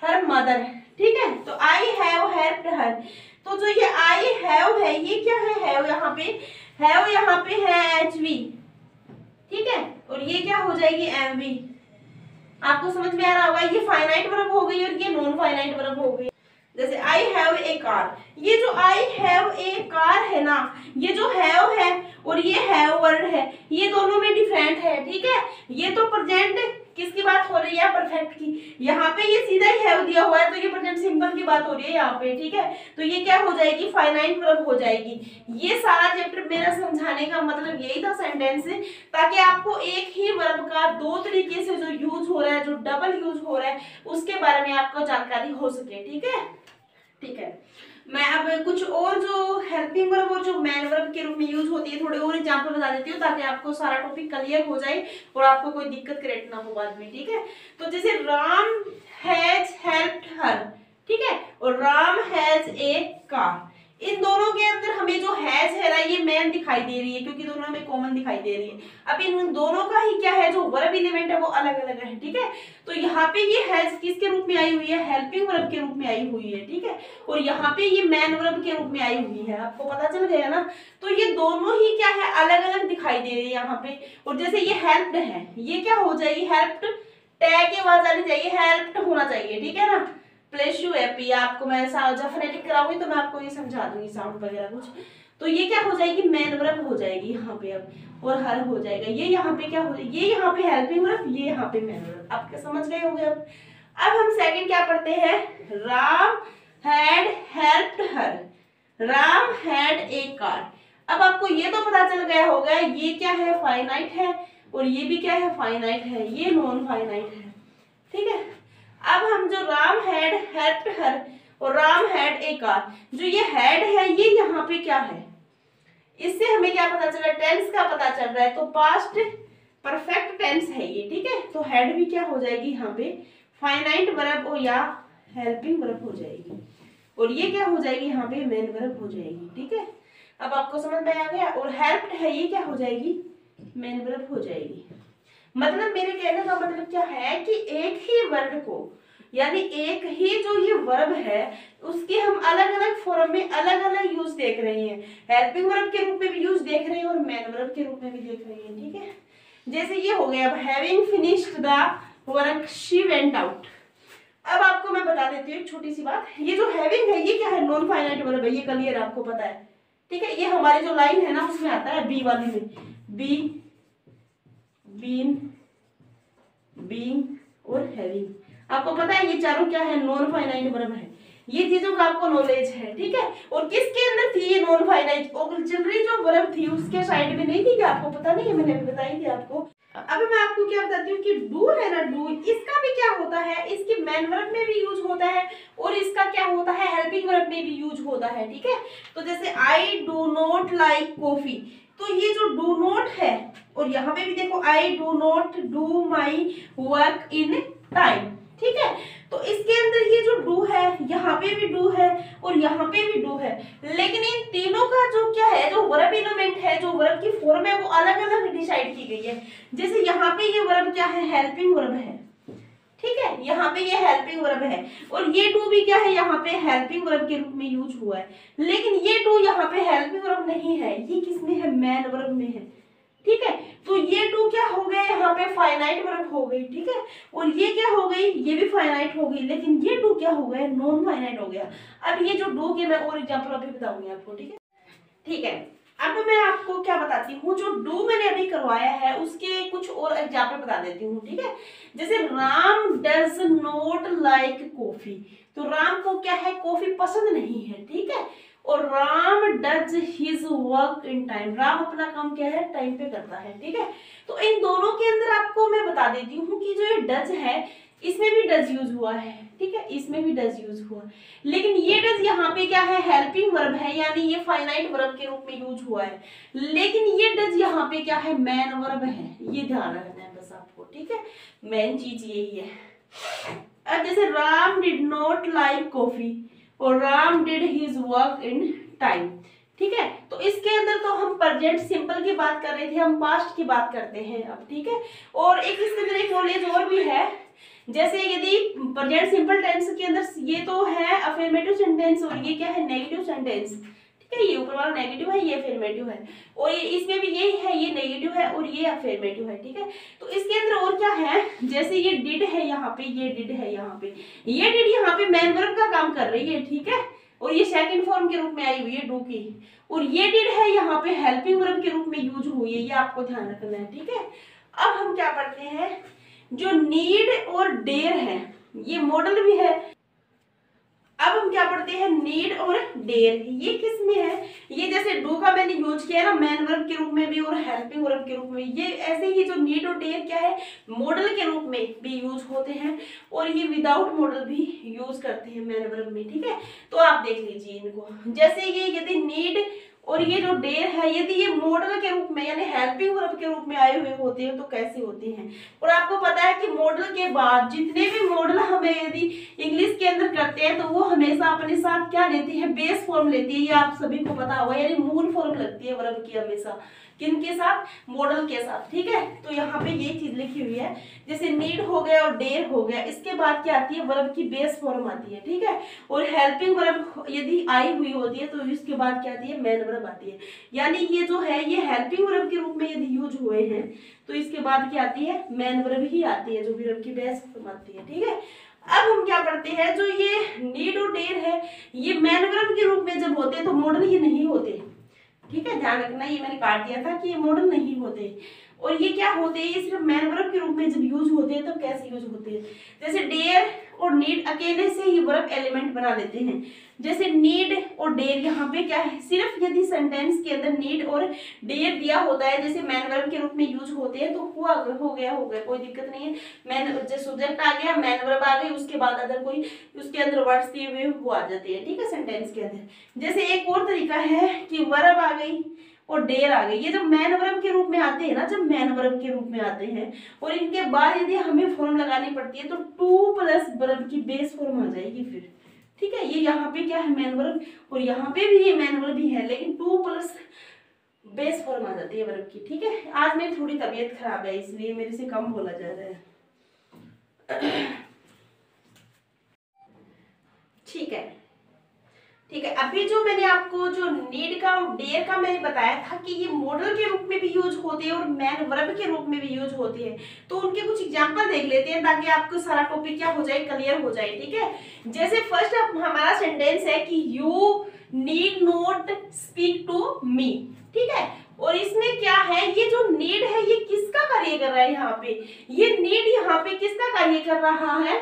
her mother, ठीक है। तो आई हैव हेल्प्ड हर, तो जो ये आई हैव है ये क्या है, हैव यहाँ पे है एचवी, ठीक है। और ये क्या हो जाएगी, एमवी। आपको समझ में आ रहा होगा, ये फाइनाइट वर्ब हो गई और ये नॉन फाइनाइट वर्ब हो गई। जैसे आई हैव ए कार, ये जो आई हैव ए कार है ना, ये जो हैव है और ये हैव वर्ड है, ये दोनों में डिफरेंट है, ठीक है। ये तो प्रेजेंट किसकी बात हो रही है, परफेक्ट की। यहाँ पे ये सीधा ही हैव दिया हुआ है, तो ये प्रेजेंट सिंपल की बात हो रही है यहाँ पे, ठीक है। तो ये क्या हो जाएगी, फाइनाइट वर्ब हो जाएगी। ये सारा चैप्टर मेरा समझाने का मतलब यही था सेंटेंस से, ताकि आपको एक ही वर्ब का दो तरीके से जो यूज हो रहा है, जो डबल यूज हो रहा है, उसके बारे में आपको जानकारी हो सके, ठीक है। ठीक है, मैं अब कुछ और जो हेल्पिंग वर्ब और जो मैन वर्ब के रूप में यूज होती है थोड़े और एग्जांपल बता देती हूँ, ताकि आपको सारा टॉपिक क्लियर हो जाए और आपको कोई दिक्कत क्रिएट ना हो बाद में, ठीक है। तो जैसे राम हैज हेल्प्ड हर, ठीक है, और राम हैज ए कार, इन दोनों के अंदर हमें जो हैज है ना, ये मैन दिखाई दे रही है क्योंकि दोनों हमें कॉमन दिखाई दे रही है। अब इन दोनों का ही क्या है, जो वर्ब एलिमेंट है वो अलग अलग है, ठीक है। तो यहाँ पे ये हैज किसके रूप में आई हुई है, हेल्पिंग वर्ब के रूप में आई हुई है, ठीक है। और यहाँ पे ये मैन वर्ब के रूप में आई हुई है, आपको पता चल गया ना। तो ये दोनों ही क्या है, अलग अलग दिखाई दे रही है यहाँ पे। और जैसे ये हेल्प्ड है, ये क्या हो जाएगी, हेल्प्ड टैग के बाद आनी चाहिए, हेल्प्ड होना चाहिए, ठीक है ना। प्लेस यू एपी, आपको मैं जब फोनेटिक कराऊंगी तो मैं आपको ये समझा दूंगी साउंड वगैरह कुछ। तो ये क्या हो जाएगी, मैन वर्ब हो जाएगी यहाँ पे अब, और हर हो जाएगा। ये यहाँ पे क्या हो जाएगी, ये यहाँ पे हेल्पिंग वर्ब, ये यहाँ पे मैन वर्ब। आप क्या समझ गए होंगे। अब हम सेकंड क्या पढ़ते हैं, Ram had helped her, Ram had a car. अब आपको ये तो पता चल गया होगा, ये क्या है, फाइनाइट है, और ये भी क्या है, फाइनाइट है, ये नॉन फाइनाइट है, ठीक है। अब हम जो राम हैड हेल्प्ड हर और राम हैड ए कार, जो ये हैड है ये यहाँ पे क्या है, इससे हमें क्या पता चल रहा है, टेंस का पता चल रहा है। तो पास्ट परफेक्ट टेंस है ये, ठीक है। तो हैड भी क्या हो जाएगी यहाँ पे, फाइनाइट वर्ब और या हेल्पिंग वर्ब हो जाएगी, और ये क्या हो जाएगी यहाँ पे, मेन वर्ब हो जाएगी, ठीक है। अब आपको समझ में आ गया। और हेल्प्ड है, ये क्या हो जाएगी, मेन वर्ब हो जाएगी। मतलब मेरे कहने का मतलब क्या है कि एक ही वर्ड को, यानी एक ही जो ये वर्ब है उसके हम अलग अलग फॉर्म में अलग अलग यूज देख रहे हैं। हेल्पिंग वर्ब के रूप में भी यूज देख रहे हैं और मैन वर्ब के रूप में भी देख रहे हैं, ठीक है। जैसे ये हो गया, अब having finished the work she went out. अब आपको मैं बता देती हूँ एक छोटी सी बात, ये जो हैविंग है ये क्या है, नॉन फाइनाइट वर्ब है, ये क्लियर आपको पता है, ठीक है। ये हमारी जो लाइन है ना उसमें आता है बी वाली में, बी, बीन, बीइंग और हैविंग। आपको पता है ये चारों क्या है, नॉन फाइनाइट वर्ब है। ये चीजों का आपको नॉलेज है, ठीक है। और किसके अंदर थी ये नॉन फाइनाइट, ऑक्सिलरी जो वर्ब थी उसके साइड में नहीं थी, क्या आपको पता नहीं है, मैंने अभी बताई थी आपको। अभी मैं आपको क्या बताती हूँ कि डू है ना, डू, इसका भी क्या होता है, इसके मैन वर्ब में भी यूज होता है और इसका क्या होता है, हेल्पिंग वर्ब में भी यूज होता है, ठीक है। तो जैसे I do not like coffee, तो ये जो डू नॉट है, और यहाँ पे भी देखो I do not do my work in time, ठीक है। तो इसके अंदर ये जो डू है, यहाँ पे भी डू है और यहाँ पे भी डू है, लेकिन इन तीनों का जो क्या है, जो वर्ब एलिमेंट है, जो वर्ब की फॉर्म है, वो अलग अलग डिसाइड की गई है। जैसे यहाँ पे ये वर्ब क्या है, हेल्पिंग वर्ब है, ठीक है। यहाँ पे ये हेल्पिंग वर्ब है और ये डू भी क्या है, यहाँ पे हेल्पिंग वर्ब के रूप में यूज हुआ है, लेकिन ये डू यहाँ पे हेल्पिंग वर्ब नहीं है, ये किसमें है, मैन वर्ब में है, ठीक है। तो ये डू क्या हो गया, यहाँ पे फाइनाइट वर्ब हो गई, ठीक है। और ये क्या हो गई, ये भी फाइनाइट हो गई, लेकिन ये डू क्या हो गया, नॉन फाइनाइट हो गया। अब ये जो डू के मैं और एग्जांपल अभी बताऊंगी आपको, ठीक है, ठीक है। अब मैं आपको क्या बताती हूँ, जो डू मैंने अभी करवाया है उसके कुछ और एग्जाम्पल बता देती हूँ, ठीक है। जैसे Ram does not like coffee, तो राम को क्या है, कॉफी पसंद नहीं है, ठीक है। और Ram does his work in time, Ram अपना काम क्या है, टाइम पे करता है, ठीक है। तो इन दोनों के अंदर आपको मैं बता देती हूँ कि जो ये डज है इसमें भी डज यूज हुआ है, ठीक है, इसमें भी डज यूज हुआ। लेकिन ये डज यहाँ पे क्या है, हेल्पिंग वर्ब है, यानी ये फाइनाइट वर्ब के रूप में यूज हुआ है। लेकिन ये डज यहाँ पे क्या है, मैन वर्ब है, ये ध्यान रखना है बस आपको, ठीक है। मेन चीज यही है। अब जैसे Ram did not like coffee और Ram did his work in time, ठीक है। तो इसके अंदर तो हम प्रेजेंट सिंपल की बात कर रहे थे, हम पास्ट की बात करते हैं अब, ठीक है। और एक इसके अंदर एक नॉलेज और भी है, जैसे यदि प्रेजेंट सिंपल टेंस के अंदर ये तो है अफर्मेटिव सेंटेंस और ये क्या है, नेगेटिव सेंटेंस, ठीक है। ये ऊपर वाला नेगेटिव है, ये अफर्मेटिव है, और ये इसमें भी यही है, ये नेगेटिव है और ये अफर्मेटिव है, ठीक है। तो इसके अंदर और क्या है, जैसे ये डिड है यहाँ पे, ये डिड है यहाँ पे, ये डिड यहाँ पे मैन वर्ब का काम कर रही है, ठीक है। और ये सेकंड फॉर्म के रूप में आई हुई है डू की, और ये डिड है यहाँ पे हेल्पिंग वर्ब के रूप में यूज हुई है, ये आपको ध्यान रखना है, ठीक है। अब हम क्या पढ़ते हैं, जो नीड और डेयर है ये मॉडल भी है। अब हम क्या पढ़ते हैं, नीड और डेयर, ये किस में है, ये जैसे डू का मैंने यूज किया ना मैन वर्ब के रूप में भी और हेल्पिंग वर्ब के रूप में, ये ऐसे ही जो नीड और डेयर क्या है, मॉडल के रूप में भी यूज होते हैं और ये विदाउट मॉडल भी यूज करते हैं मैन वर्ब में, ठीक है। तो आप देख लीजिए इनको, जैसे ये यदि नीड और ये जो डेयर है यदि ये मॉडल के रूप में यानी हेल्पिंग वर्ब के रूप में आए हुए होते हैं तो कैसे होते हैं। और आपको पता है कि मॉडल के बाद जितने भी मॉडल हमें यदि इंग्लिश के अंदर करते हैं तो वो हमेशा अपने साथ क्या लेती है, बेस फॉर्म लेती है, ये आप सभी को पता होगा, यानी मूल फॉर्म लगती है वर्ब की हमेशा, किनके साथ, मॉडल के साथ, ठीक है। तो यहाँ पे ये चीज लिखी हुई है, जैसे नीड हो गया और डेयर हो गया, इसके बाद क्या आती है, वर्ब की बेस फॉर्म आती है, ठीक है। और हेल्पिंग वर्ब यदि आई हुई होती है तो इसके बाद क्या आती है, मेन वर्ब आती है, यानी ये जो है ये हेल्पिंग वर्ब के रूप में यदि यूज हुए हैं तो इसके बाद क्या आती है, मेन वर्ब ही आती है, जो वर्ब की बेस फॉर्म आती है, ठीक है। अब हम क्या पढ़ते हैं, जो ये नीड और डेयर है ये मेन वर्ब के रूप में जब होते हैं तो मॉडल ये नहीं होते, ठीक है, ध्यान रखना, ये मैंने काट दिया था कि ये मॉडल नहीं होते। और ये क्या होते हैं, ये सिर्फ मैन वर्ब के रूप में जब यूज होते हैं तो कैसे यूज होते हैं, जैसे डेयर और नीड अकेले से ही वर्ब एलिमेंट बना देते हैं। जैसे नीड और डेयर यहाँ पे क्या है, सिर्फ यदि सेंटेंस के अंदर नीड और डेयर दिया होता है जैसे मैन वर्ब के रूप में यूज होते हैं तो हुआ हो गया कोई दिक्कत नहीं है। मैन जैसे सब्जेक्ट आ गया, मैन वर्ब आ गई, उसके बाद अगर कोई उसके अंदर वर्ड्स दिए हुए वो आ जाते हैं, ठीक है, सेंटेंस के अंदर। जैसे एक और तरीका है कि वर्ब आ गई और डेयर आ गई, ये जब मैन वर्ब के रूप में आते हैं ना, जब मैन वर्ब के रूप में आते हैं और इनके बाद यदि हमें फॉर्म लगानी पड़ती है तो टू प्लस वर्ब की बेस फॉर्म आ जाएगी फिर, ठीक है। ये यहाँ पे क्या है, मैन वर्ब, और यहाँ पे भी ये मैन वर्ब ही है लेकिन टू प्लस बेस फॉर्म आ जाती है वर्ब की, ठीक है। आज मेरी थोड़ी तबीयत खराब है इसलिए मेरे से कम बोला जा रहा है, ठीक है, ठीक है। अभी जो मैंने आपको जो नीड का और डेयर का मैंने बताया था कि ये मॉडल के रूप में भी यूज होते हैं और मैन वर्ब के रूप में भी यूज होते हैं, तो उनके कुछ एग्जांपल देख लेते हैं ताकि आपको सारा टॉपिक क्या हो जाए, क्लियर हो जाए, ठीक है। जैसे फर्स्ट हमारा सेंटेंस है कि you need not speak to me, ठीक है। और इसमें क्या है, ये जो नीड है ये किसका कार्य कर रहा है, यहाँ पे ये नीड यहाँ पे किसका कार्य कर रहा है,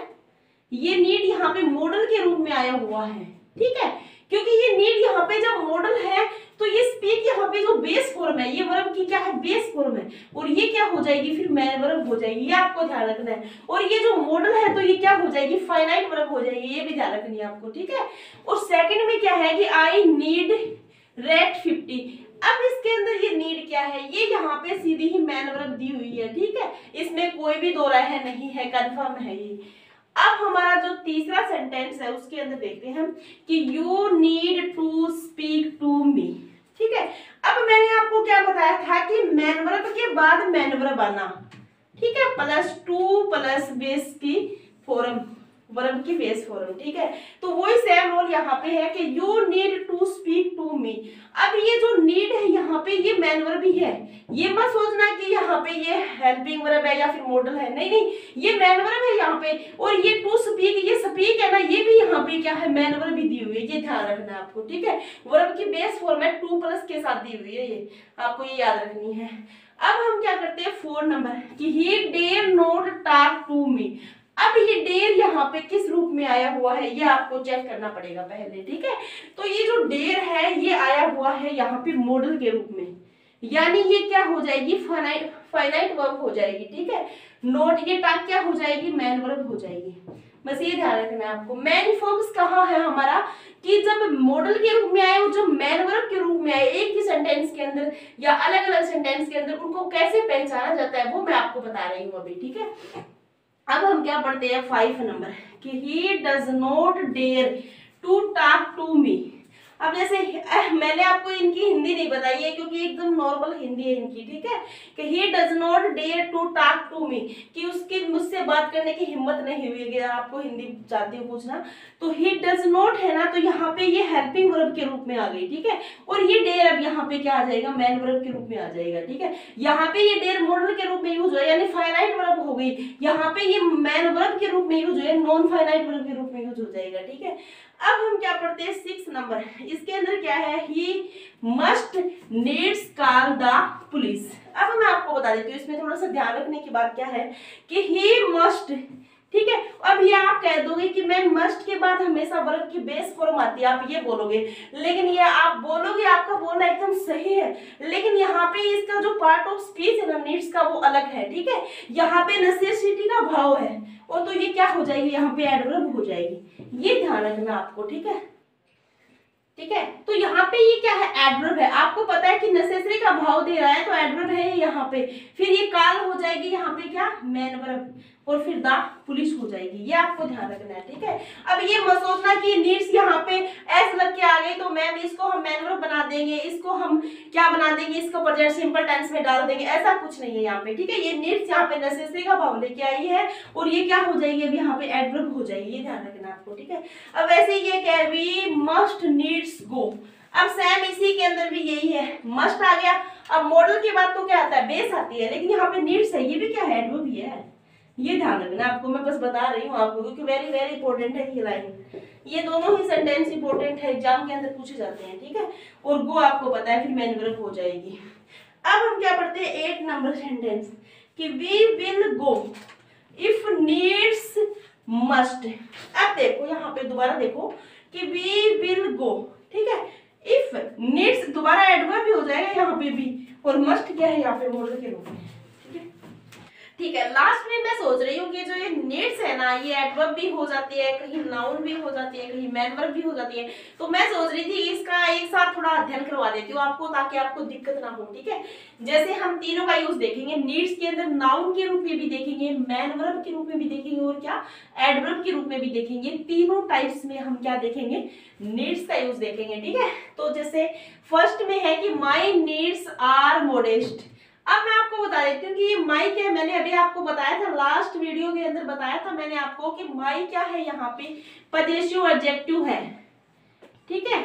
ये नीड यहाँ पे मॉडल के रूप में आया हुआ है, ठीक है। क्योंकि ये नीड यहाँ पे जब मॉडल है तो ये स्पीक यहाँ पे जो बेस फॉर्म है, ये वर्ब की क्या है, बेस फॉर्म है, और ये क्या हो जाएगी फिर मैन वर्ब हो जाएगी, ये आपको ध्यान रखना है। और ये जो मॉडल है तो ये क्या हो जाएगी, फाइनाइट वर्ब हो जाएगी, ये भी ध्यान रखनी है आपको, ठीक है। और सेकंड में क्या है कि आई नीड रेट 50, अब इसके अंदर ये नीड क्या है, ये यहाँ पे सीधी ही मैन वर्ब दी हुई है, ठीक है, इसमें कोई भी दो राय नहीं है, कंफर्म है ये। अब हमारा जो तीसरा सेंटेंस है उसके अंदर देखते हैं कि you need to speak to me, ठीक है। अब मैंने आपको क्या बताया था कि मैन वर्ब के बाद मैन वर्ब आना, ठीक है, प्लस टू प्लस बेस की फॉर्म, वर्ब की बेस फॉर्म, ठीक है। तो वही सेम रोल यहाँ पे है कि you need to speak to me. अब ये जो नीड है यहाँ पे ये मैन वर्ब ही है, ये मत सोचना कि यहाँ पे ये हेल्पिंग वर्ब है या फिर मॉडल है, नहीं नहीं, ये मैन वर्ब है यहाँ पे। और ये टू स्पीक, ये स्पीक है ना, ये भी यहाँ पे क्या है, मैन वर्ब ही दी हुई है, ये ध्यान रखना है आपको, ठीक है। वर्ब की बेस फॉर्म है टू प्लस के साथ दी हुई है, ये आपको ये याद रखनी है। अब हम क्या करते हैं 4 नंबर कि he dare not talk to me. अब ये डेयर यहाँ पे किस रूप में आया हुआ है ये आपको चेक करना पड़ेगा पहले, ठीक है। तो ये जो डेयर है ये आया हुआ है यहाँ पे मॉडल के रूप में, यानी ये क्या हो जाएगी, फाइनाइट वर्ब हो जाएगी, ठीक है। नोट ये टॉक क्या हो जाएगी, मैन वर्ब हो जाएगी। बस ये ध्यान रखना है आपको। मैन फोकस कहाँ है हमारा कि जब मॉडल के रूप में आए और जब मैन वर्ब के रूप में आए एक ही सेंटेंस के अंदर या अलग अलग सेंटेंस के अंदर, उनको कैसे पहचाना जाता है वो मैं आपको बता रही हूँ अभी, ठीक है। अब हम क्या पढ़ते हैं 5 नंबर कि he does not dare to talk to me. अब जैसे मैंने आपको इनकी हिंदी नहीं बताई है क्योंकि एकदम नॉर्मल हिंदी है इनकी, ठीक है, कि he does not dare to talk to me, कि उसकी मुझसे बात करने की हिम्मत नहीं हुई। अगर आपको हिंदी चाहती हो पूछना तो ही डज नॉट है ना, तो यहाँ पे ये हेल्पिंग वर्ब के रूप में आ गई, ठीक है। और ये डेयर अब यहाँ पे क्या आ जाएगा, मैन वर्ब के रूप में आ जाएगा, ठीक है। यहाँ पे ये डेयर मॉडल के रूप में यूज हुआ यानी फाइनाइट वर्ब हो गई, यहाँ पे ये मैन वर्ब के रूप में यूज हुआ, नॉन फाइनाइट वर्ब के रूप में यूज हो जाएगा, ठीक है। अब हम क्या पढ़ते हैं 6 नंबर, इसके अंदर क्या है, he must needs call the police. अब मैं आपको बता देती हूँ, इसमें थोड़ा सा ध्यान रखने की बात क्या है कि ही मस्ट, ठीक है। अब ये आप कह दोगे कि मैं मस्ट के बाद हमेशा वर्ब की बेस फॉर्म आती है, आप ये बोलोगे, लेकिन ये आप बोलोगे, आपका बोलना एकदम सही है, लेकिन यहाँ पे इसका जो पार्ट ऑफ स्पीच है ना नीड्स का वो अलग है, ठीक है। यहाँ पे नेसेसिटी का भाव है और तो ये क्या हो जाएगी, यहाँ पे एडवर्ब हो जाएगी, ये ध्यान रखना आपको, ठीक है, ठीक है। तो यहाँ पे ये क्या है, एडवर्ब है। आपको पता है कि नेसेसरी का भाव दे रहा है तो एडवर्ब है यहाँ पे, फिर ये काल हो जाएगी यहाँ पे क्या, मैन वर्ब, और फिर द पुलिस हो जाएगी, ये आपको ध्यान रखना है, ठीक है। अब ये मत सोचना कि नीड्स यहाँ पे एस लग के आ गई तो मैम इसको हम मैन वर्ब बना देंगे, इसको हम क्या बना देंगे, इसको प्रेजेंट सिंपल टेंस में डाल देंगे, ऐसा कुछ नहीं है यहाँ पे, ठीक है। ये नीड्स यहाँ पे नेसेसरी का भाव लेके आई है और ये क्या हो जाएगी, अब यहाँ पे एडवर्ब हो जाएगी, ये ध्यान रखना आपको, ठीक है। अब वैसे ये क्या है, वी मस्ट नीड्स गो। अब सेम इसी के अंदर भी यही है, मस्ट आ गया। अब मॉडल के बाद तो क्या आता है, बेस आती है, लेकिन यहाँ पे नीड्स है, ये भी क्या है, एडवर्ब ही है, ये ध्यान रखना आपको। मैं बस बता रही हूँ आपको क्योंकि वेरी वेरी इंपॉर्टेंट है ये लाइन, ये दोनों ही सेंटेंस इंपॉर्टेंट है, एग्जाम के अंदर पूछे जाते हैं, ठीक है। और गो आपको पता है फिर मैन वर्ब हो जाएगी। अब हम क्या पढ़ते हैं 8 नंबर सेंटेंस कि we will go if needs must. अब देखो यहाँ पे दोबारा देखो कि वी विल गो, ठीक है। इफ नीड्स दोबारा एडवर्ब भी हो जाएगा यहाँ पे भी, और मस्ट क्या है यहाँ पे मॉडल के रूप में, ठीक है। लास्ट में मैं सोच रही हूँ कि जो ये नीड्स है ना, ये एडवर्ब भी हो जाती है, कहीं नाउन भी हो जाती है, कहीं मैन वर्ब भी हो जाती है, तो मैं सोच रही थी इसका एक साथ थोड़ा अध्ययन करवा देती हूँ आपको ताकि आपको दिक्कत ना हो, ठीक है। जैसे हम तीनों का यूज देखेंगे, नीड्स के अंदर नाउन के रूप में भी देखेंगे, मैन वर्ब के रूप में भी देखेंगे और क्या एडवर्ब के रूप में भी देखेंगे। तीनों टाइप्स में हम क्या देखेंगे, नीड्स का यूज देखेंगे, ठीक है। तो जैसे फर्स्ट में है कि माई नीड्स आर मॉडेस्ट। अब मैं आपको बता देती हूँ कि ये माई क्या है, मैंने अभी आपको बताया था, लास्ट वीडियो के अंदर बताया था मैंने आपको कि माई क्या है, यहाँ पे पजेसिव एडजेक्टिव है, ठीक है।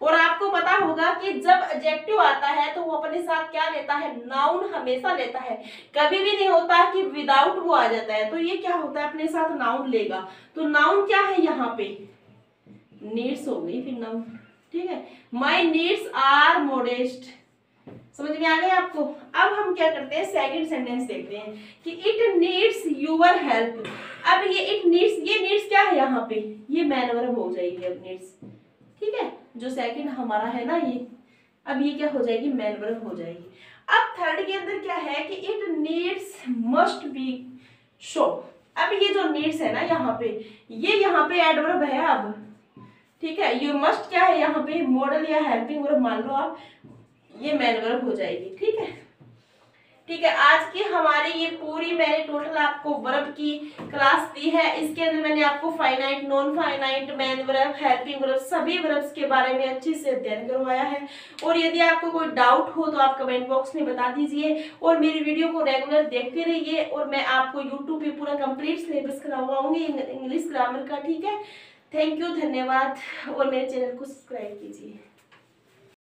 और आपको पता होगा कि जब एडजेक्टिव आता है तो वो अपने साथ क्या लेता है, नाउन हमेशा लेता है, कभी भी नहीं होता कि विदाउट वो आ जाता है, तो ये क्या होता है अपने साथ नाउन लेगा। तो नाउन क्या है यहाँ पे, नीड्स हो गई फिर नाउन, ठीक है। माई नीड्स आर मॉडेस्ट, समझ में आ गया आपको। अब हम क्या करते हैं सेकंड सेंटेंस देखते हैं कि इट नीड्स योर हेल्प। अब ये इट नीड्स, ये नीड्स क्या है यहाँ पे, ये मैन वर्ब हो जाएगी अब नीड्स, ठीक है। जो सेकंड हमारा है ना ये, अब ये क्या हो जाएगी, मैन वर्ब हो जाएगी। अब थर्ड के अंदर क्या है कि it needs must be show. अब ये जो नीड्स है ना यहाँ पे, ये यहाँ पे एडवर्ब है अब, ठीक है। ये मस्ट क्या है यहाँ पे, मॉडल या हेल्पिंग वर्ब मान लो आप, ये मैन वर्ब हो जाएगी, ठीक है। ठीक है, आज की हमारी ये पूरी मैंने टोटल आपको वर्ब की क्लास दी है। इसके अंदर मैंने आपको finite, non finite, main verb, helping verb, सभी वर्ब्स के बारे में अच्छे से अध्ययन करवाया है। और यदि आपको कोई डाउट हो तो आप कमेंट बॉक्स में बता दीजिए और मेरी वीडियो को रेगुलर देखते रहिए। और मैं आपको यूट्यूब पे पूरा कंप्लीट सिलेबस करवाऊंगी इंग्लिश ग्रामर का। ठीक है, थैंक यू, धन्यवाद, और मेरे चैनल को सब्सक्राइब कीजिए।